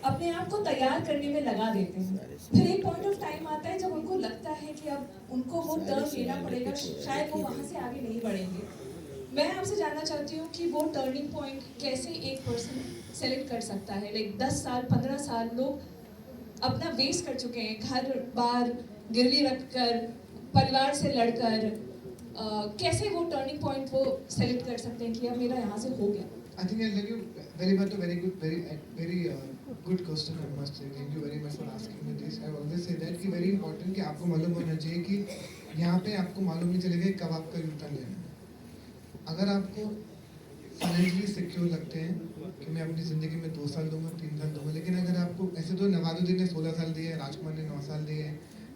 अपने आप को तैयार करने में लगा देते हैं। फिर एक पॉइंट ऑफ टाइम आता है जब उनको लगता है कि अब उनको वो टर्न लेना पड़ेगा, शायद वो वहाँ से आगे नहीं बढ़ेंगे। मैं आपसे जानना चाहती हूँ कि वो टर्निंग पॉइंट कैसे एक पर्सन सेलेक्ट कर सकता है। लाइक 10 साल 15 साल लोग अपना वेस्ट कर चुके हैं, घर बार गिरवी रखकर, परिवार से लड़कर, कैसे वो टर्निंग पॉइंट वो सेलेक्ट कर सकते हैं कि अब मेरा यहाँ से हो गया? I think I'll tell you very good question. I must say thank you very much for asking me this. I always say that कि very important कि आपको मालूम होना चाहिए कि यहाँ पे आपको मालूम नहीं चलेगा कब आपका यूटर्न लेना है। अगर आपको फाइनेंशियली सिक्योर लगते हैं कि मैं अपनी ज़िंदगी में 2 साल दूंगा, 3 साल दूंगा, लेकिन अगर आपको ऐसे तो नवाजुद्दीन ने 16 साल दिए, राजकुमार ने 9 साल दिए,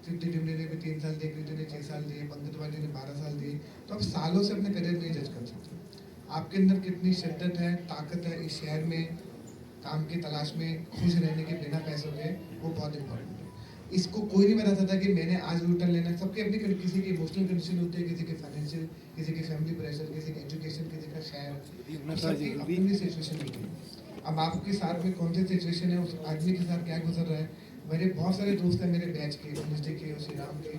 तृप्ति डिमरी ने भी 3 साल दिए, कृति ने 6 साल दिए, पंकज त्रिपाठी ने 12 साल दिए, तो आप सालों से अपने करियर नहीं जज कर सकते। आपके अंदर कितनी शिद्दत है, ताकत है इस शहर में काम की तलाश में खुश रहने के बिना पैसों के, वो बहुत इंपॉर्टेंट है। इसको कोई नहीं बता सकता कि मैंने आज यूटर्न लेना है। सबकी अपनी किसी की इमोशनल कंडीशन होती है, किसी के फाइनेंशियल, किसी की फैमिली प्रेशर, किसी की एजुकेशन, किसी का शहर, सबकी अपनी सिचुएशन होती है। अब आपके साथ में कौन सी सिचुएशन है, उस आदमी के साथ क्या गुजर रहा है। मेरे बहुत सारे दोस्त हैं मेरे बैच के, एनएसडी के, श्री राम के,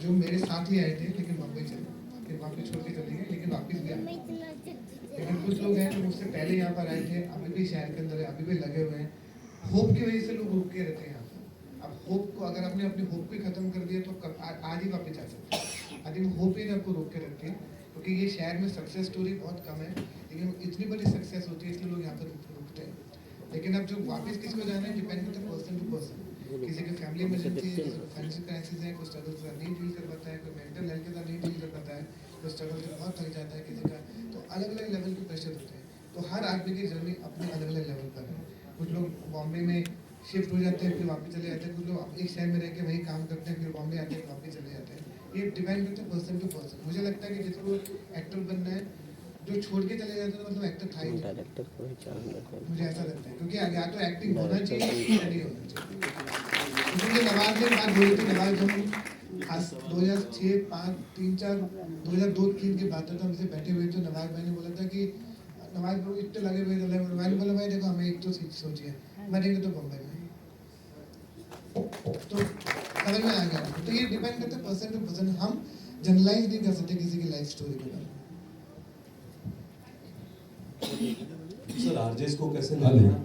जो मेरे साथ ही आए थे लेकिन बम्बई चले, फिर वापस छोड़ के चले गए, लेकिन वापस भी आए। लेकिन कुछ लोग हैं जो मुझसे पहले यहाँ पर आए थे, अभी भी शहर के अंदर है, अभी भी लगे हुए हैं। होप की वजह से लोग रुक के रहते हैं यहाँ पर। अब होप को अगर आपने अपनी होप को खत्म कर दिया तो आज ही वापस आ सकते हैं। आई थिंक होप ही आपको रोक के रखती है, क्योंकि ये शहर में सक्सेस स्टोरी बहुत कम है, लेकिन इतनी बड़ी सक्सेस होती है इसलिए लोग यहाँ पर रुकते हैं। लेकिन अब जो वापस किसको जाना है डिपेंड करता है पर्सन टू पर्सन। किसी की फैमिली इमरजेंसी है, फाइनेंशियल क्राइसिस है, कोई स्ट्रगल से नहीं डील कर पाता है, कोई मेंटल हेल्थ के साथ नहीं डील कर पाता है, कोई स्ट्रगल से बहुत थक जाता है किसी का, तो अलग अलग लेवल के प्रेशर होते हैं। तो हर आदमी की जर्नी अपने अलग अलग लेवल पर है। कुछ लोग बॉम्बे में शिफ्ट हो जाते हैं फिर वापस चले जाते हैं, कुछ लोग एक शहर में रह के वहीं काम करते हैं फिर बॉम्बे आते हैं वापस चले जाते हैं। ये डिपेंड करता है पर्सन टू पर्सन। मुझे लगता है कि जिसको एक्टर बनना है, जो छोड़ के चले जाते हैं मतलब एक्टर था ही नहीं। डायरेक्टर को ही चालू मुझे ऐसा लगता है, क्योंकि या तो एक्टिंग होना चाहिए या नहीं होना चाहिए। इसलिए नवाज ने बात बोली थी, नवाज जब हम 2006, 5, 3, 4, 2002-3 की बात है तो हमसे बैठे हुए थे, नवाज भाई ने बोला था कि नवाज भाई इतने लगे हुए थे, मैंने बोला भाई देखो हमें एक तो सोचिए, मरेंगे तो बम्बई में, तो समझ में आ गया। तो ये डिपेंड करता है पर्सन टू पर्सन, हम जनरलाइज नहीं कर सकते किसी की लाइफ स्टोरी के बारे में। सर आरजेस को कैसे ले लेना,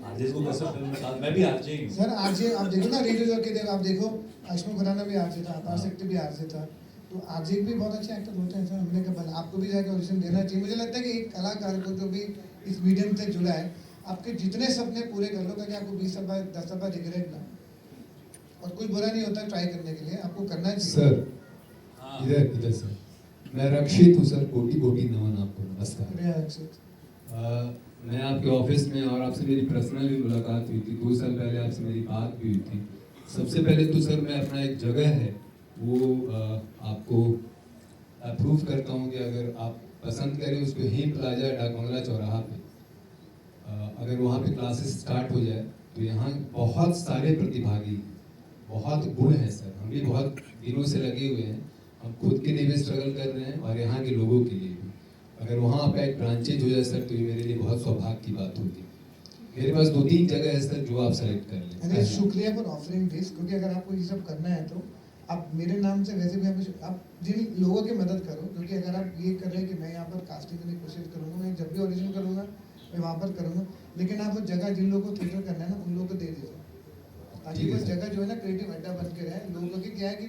आरजेस को कैसे फिल्म में डाल, मैं भी आरजे ही हूं सर आरजे आप देखो ना, रेडियो जॉकी देखो, आप देखो अशोक खुराना भी आरजे था, अपार शक्ति भी आरजे था, तो आरजे भी बहुत अच्छे एक्टर होते हैं सर। हमने कहा आपको भी जाके ऑडिशन देना चाहिए। मुझे लगता है कि एक कलाकार को जो भी इस मीडियम से जुड़ा है, आपके जितने सपने पूरे कर लो ताकि आपको 20 दफा 10 दफा रिग्रेट ना, और कुछ बुरा नहीं होता ट्राई करने के लिए, आपको करना चाहिए। सर इधर सर, मैं रक्षित हूँ सर, कोटि कोटि नमन आपको, नमस्कार। रक्षित मैं आपके ऑफिस में और आपसे मेरी पर्सनली मुलाकात हुई थी, 2 साल पहले आपसे मेरी बात भी हुई थी। सबसे पहले तो सर मैं अपना एक जगह है वो आपको अप्रूव करता हूँ कि अगर आप पसंद करें उसको हिम प्लाजा डाक बंगला चौराहा पे, अगर वहाँ पे क्लासेस स्टार्ट हो जाए तो यहाँ बहुत सारे प्रतिभागी, बहुत गुण है सर। हम भी बहुत दिनों से लगे हुए हैं, हम खुद के लिए भी स्ट्रगल कर रहे हैं और यहाँ के लोगों के लिए भी। अगर वहाँ आपका एक ब्रांचेज हो जाए सर तो ये मेरे लिए बहुत सौभाग्य की बात होगी। मेरे पास 2-3 जगह है सर जो आप सेलेक्ट कर लें। अरे शुक्रिया फॉर ऑफरिंग दिस, क्योंकि अगर आपको ये सब करना है तो आप मेरे नाम से वैसे भी आप जिन लोगों की मदद करो, क्योंकि अगर आप ये कर रहे हैं कि मैं यहाँ पर कास्टिंग करने की कोशिश करूँगा, मैं जब भी ऑडिशन करूँगा मैं वहाँ पर करूँगा, लेकिन आप वो जगह जिन लोगों को थिएटर करना है ना उन लोगों को दे दीजिए, ताकि वो जगह जो है ना क्रिएटिव अड्डा बन के रहे। लोगों की क्या है कि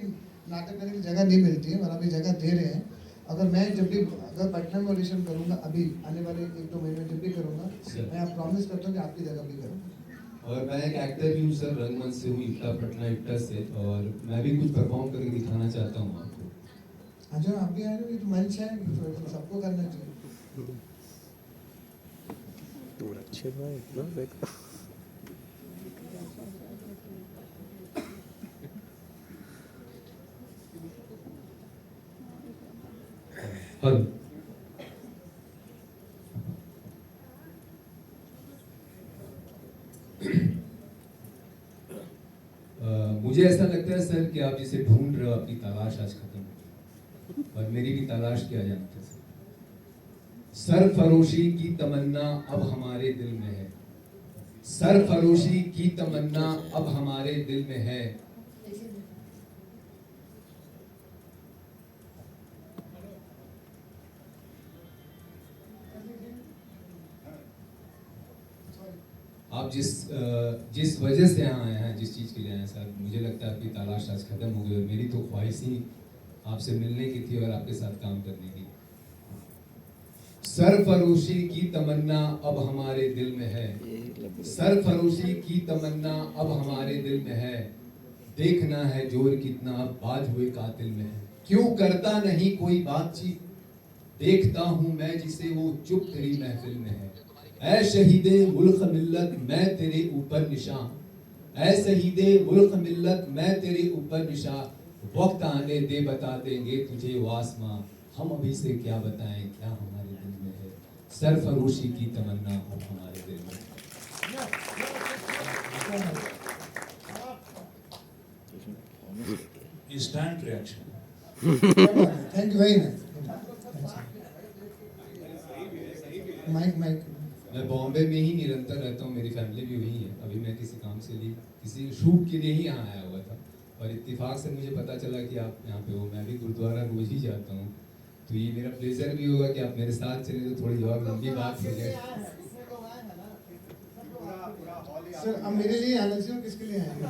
नाटक करने की जगह नहीं मिलती है, और अभी जगह दे रहे हैं। अगर मैं जब भी अगर पटना में ऑडिशन करूँगा, अभी आने वाले 1-2 महीने में जब भी करूँगा, मैं आप प्रॉमिस करता हूँ कि आपकी जगह भी करूँगा। और मैं एक एक्टर भी हूँ सर, रंगमंच से हूँ, इफ्ता पटना इफ्ता से, और मैं भी कुछ परफॉर्म करके दिखाना चाहता हूँ आपको। अच्छा आप भी आ जाओ, ये तो मंच है, तो सबको करना चाहिए। अच्छे भाई ना देखो मुझे ऐसा लगता है सर कि आप जिसे ढूंढ रहे हो आपकी तलाश आज खत्म हो, और मेरी भी तलाश किया जानते हैं सर। सरफरोशी की तमन्ना अब हमारे दिल में है, सरफरोशी की तमन्ना अब हमारे दिल में है। आप जिस वजह से यहाँ आए हैं, जिस चीज़ के लिए आए हैं सर, मुझे लगता है आपकी तलाश आज खत्म हो गई, और मेरी तो ख्वाहिश ही आपसे मिलने की थी और आपके साथ काम करने की। सरफरोशी की तमन्ना अब हमारे दिल में है, सरफरोशी की तमन्ना अब हमारे दिल में है। देखना है जोर कितना बाज हुए कातिल में है, क्यों करता नहीं कोई बातचीत, देखता हूँ मैं जिसे वो चुप तेरी महफिल में है। ऐ शहीदे मुल्क मिल्लत मैं तेरे ऊपर निशान, ऐ शहीदे मुल्क मिल्लत मैं तेरे ऊपर निशान। वक्त आने दे बता देंगे तुझे वो आसमां, हम अभी से क्या बताएं क्या हमारे दिल में है। सरफरोशी की तमन्ना अब हमारे दिल में है। Instant reaction. Thank you very much. Mic मैं बॉम्बे में ही निरंतर रहता हूँ, मेरी फैमिली भी वहीं है। अभी मैं किसी काम से लिए किसी शूट के लिए ही यहाँ आया हुआ था और इत्तेफाक से मुझे पता चला कि आप यहाँ पे हो। मैं भी गुरुद्वारा रोज ही जाता हूँ, तो ये मेरा प्लेजर भी होगा कि आप मेरे साथ चले तो थोड़ी और लंबी बात हो जाए। सर अब मेरे लिए आना चाहिए, किसके लिए आएंगे?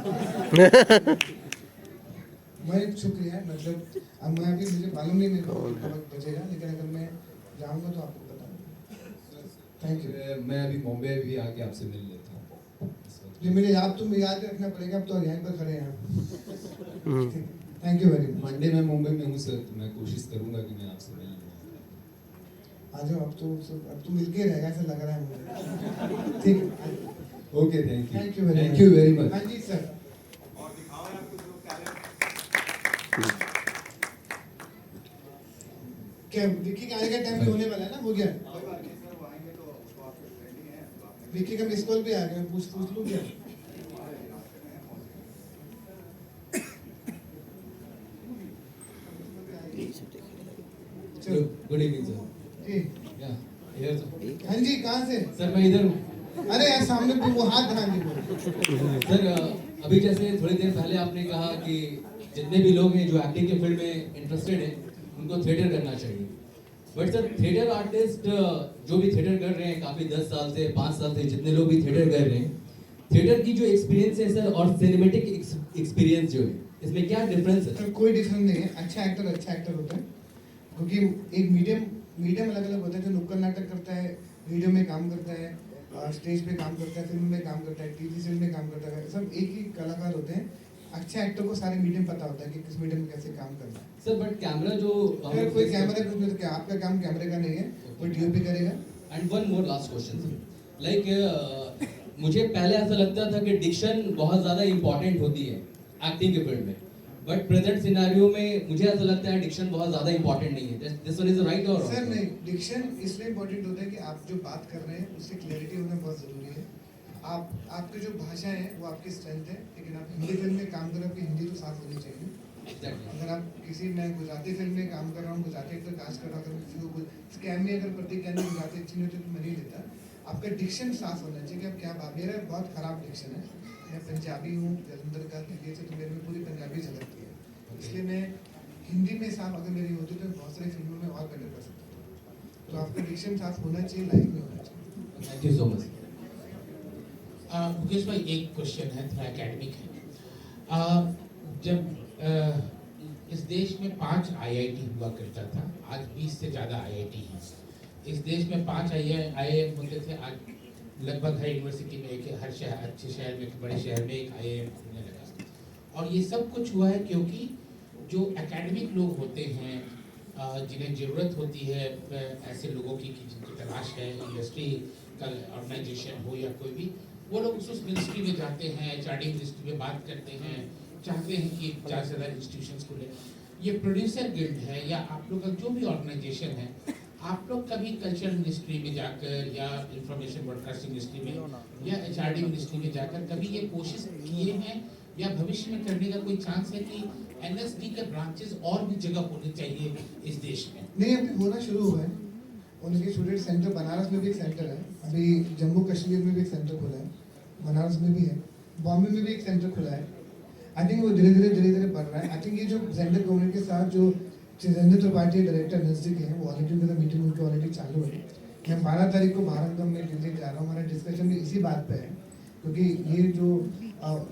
मैं शुक्रिया, मतलब अब मैं अभी मुझे मालूम नहीं मेरे को वक्त बचेगा, लेकिन अगर मैं जाऊंगा तो आपको बताऊंगा। Thank you. मैं अभी बॉम्बे भी आके आपसे मिल लेता हूँ। ये मेरे याद रखना पड़ेगा, अब तो यहाँ पर खड़े हैं। Thank you very much. Monday में मुंबई में हूँ सर, तो मैं कोशिश करूँगा कि मैं आपसे मिल लूँ। आ जाओ, अब तो मिलके रहेगा ऐसा लग रहा है मुझे। ठीक है, okay, thank you very much. हाँ जी सर। क्या विक्की का आने का टाइम होने वाला है ना, हो गया? विक्की का मिस कॉल भी आ गया, पूछ लूँ क्या? चलो, गुड इवनिंग सर। जी हाँ जी, कहाँ से? सर मैं इधर हूँ। अरे यार सामने वो हाथ ध्यान दीजिए। सर अभी जैसे थोड़ी देर पहले आपने कहा कि जितने भी लोग हैं जो एक्टिंग के फील्ड में इंटरेस्टेड हैं उनको थिएटर करना चाहिए, बट सर थिएटर आर्टिस्ट जो भी थिएटर कर रहे हैं काफ़ी 10 साल से 5 साल से जितने लोग भी थिएटर कर रहे हैं, थिएटर की जो एक्सपीरियंस है सर और सिनेमेटिक एक्सपीरियंस जो है इसमें क्या डिफरेंस है? सर कोई डिफरेंस नहीं है। अच्छा एक्टर होता है, क्योंकि एक मीडियम अलग अलग होता है। जो नुक्कड़ नाटक करता है, वीडियो में काम करता है, स्टेज पे काम करता है, फिल्म में काम करता है, टीवी सीरियल में काम करता है, सब एक ही कलाकार होते हैं। अच्छा एक्टर को सारे मीडियम पता होता है कि किस मीडियम में कैसे काम करना है। सर बट कैमरा जो कोई कैमरा कुछ नहीं, तो क्या आपका काम कैमरे का नहीं है, कोई डीओपी करेगा। And one more last question sir, like मुझे पहले ऐसा लगता था कि डिक्शन बहुत ज़्यादा इंपॉर्टेंट होती है एक्टिंग के फील्ड में, बट प्रेजेंट सिनेरियो में मुझे ऐसा लगता है डिक्शन बहुत ज़्यादा इंपॉर्टेंट नहीं है। दिस वन इज राइट और सर नहीं, डिक्शन इसलिए इंपॉर्टेंट होता है कि आप जो बात कर रहे हैं उससे क्लैरिटी होना बहुत ज़रूरी है। आपकी जो भाषा है वो आपकी स्ट्रेंथ है, लेकिन आप हिंदी फिल्म में काम कर रहे हो, आपकी हिंदी तो साफ होनी चाहिए। अगर आप मैं गुजराती फिल्म में काम कर रहा हूँ, गुजराती एक्टर कास्ट कर रहा हूँ, स्कैम में अगर प्रतीक कहने गुजराती अच्छी नहीं होती तो मैं नहीं लेता। आपका डिक्शन साफ होना चाहिए कि आप क्या बात। मेरा बहुत ख़राब डिक्शन है, मैं पंजाबी हूँ, जलंधर का, दिल्ली से, तो मेरे में पूरी पंजाबी झलकती है, इसलिए मैं हिंदी में साफ अगर मेरी होती तो बहुत सारी फिल्मों में और बेटर कर सकता हूँ। तो आपका डिक्शन साफ होना चाहिए, लाइफ में होना चाहिए। Thank you so much. Mukesh भाई एक क्वेश्चन है, थोड़ा एकेडमिक है। जब इस देश में 5 IIT हुआ करता था, आज 20 से ज़्यादा IIT हैं। इस देश में 5 IIM होते थे, आज लगभग हर यूनिवर्सिटी में एक, हर शहर, अच्छे शहर में, बड़े शहर में एक IIM खुलने लगा। और ये सब कुछ हुआ है क्योंकि जो एकेडमिक लोग होते हैं, जिन्हें ज़रूरत होती है ऐसे लोगों की जिनकी तलाश है, इंडस्ट्री का ऑर्गेनाइजेशन हो या कोई भी, वो लोग उस मिनिस्ट्री में जाते हैं, HRD मिनिस्ट्री में बात करते हैं, चाहते हैं कि ज़्यादा से ज़्यादा इंस्टीट्यूशंस खुले। ये प्रोड्यूसर गिल्ड है या आप लोग का जो भी ऑर्गेनाइजेशन है, आप लोग कभी कल्चर मिनिस्ट्री में जाकर या इंफॉर्मेशन ब्रॉडकास्टिंग मिनिस्ट्री में या HRD मिनिस्ट्री में जाकर कभी ये कोशिश किए हैं या भविष्य में करने का कोई चांस है कि NSD के ब्रांचेस और भी जगह होने चाहिए इस देश में? नहीं, अभी होना शुरू हुआ है। उनके स्टूडेंट सेंटर बनारस में भी एक सेंटर है, अभी जम्मू कश्मीर में भी एक सेंटर खुला है, बनारस में भी है, बॉम्बे में भी एक सेंटर खुला है। आई थिंक वो धीरे धीरे बढ़ रहा है। आई थिंक ये जो जेंडर कम्युनिटी के साथ जो चिरेंद्र त्रिपाठी डायरेक्टर NSD के हैं, वो ऑलरेडी उनका मीटिंग उनकी ऑलरेडी चालू है। मैं 12 तारीख को भारंगम में दिल्ली जा रहा हूँ। हमारा डिस्कशन भी इसी बात पे है, क्योंकि ये जो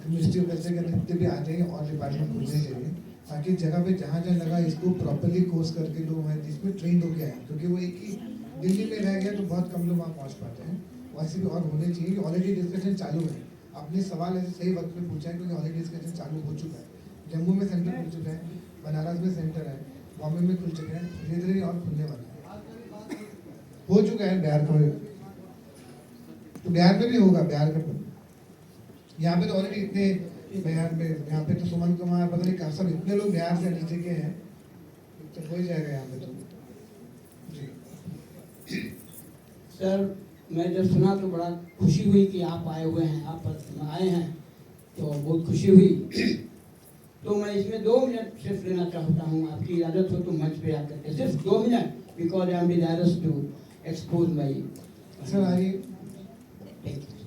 मिनिस्ट्री ऑफ कल्चर के जितने भी आ जाएंगे और डिपार्टमेंट खुलने चाहिए, ताकि जगह पे जहाँ जहाँ लगा इसको प्रॉपरली कोर्स करके लोग हमारे देश में ट्रेंड होके आए, क्योंकि वो एक ही दिल्ली में रह गया तो बहुत कम लोग वहाँ पहुँच पाते हैं। वैसे भी और होने चाहिए। ऑलरेडी डिस्कशन चालू है। आपने सवाल ऐसे सही वक्त पे पूछा है, क्योंकि ऑलरेडी डिस्कशन चालू हो चुका है। जम्मू में सेंटर खुल चुका है, बनारस में सेंटर है, बॉम्बे में खुल चुके हैं, धीरे धीरे और खुलने वाला है। हो चुका है बिहार का, तो बिहार में भी होगा। बिहार का यहाँ पे तो ऑलरेडी इतने बिहार में, यहाँ पे तो सुमन कुमार पता नहीं कहाँ सब इतने लोग बिहार से NSD के हैं, तो हो ही जाएगा यहाँ पे तो। जी सर, मैं जब सुना तो बड़ा खुशी हुई कि आप आए हुए हैं, आप आए हैं तो बहुत खुशी हुई। तो मैं इसमें 2 मिनट सिर्फ लेना चाहता हूँ, आपकी इजाज़त हो तो मंच पे आकर के सिर्फ 2 minute, because I am desirous to expose my. Sir आइए। Thank you.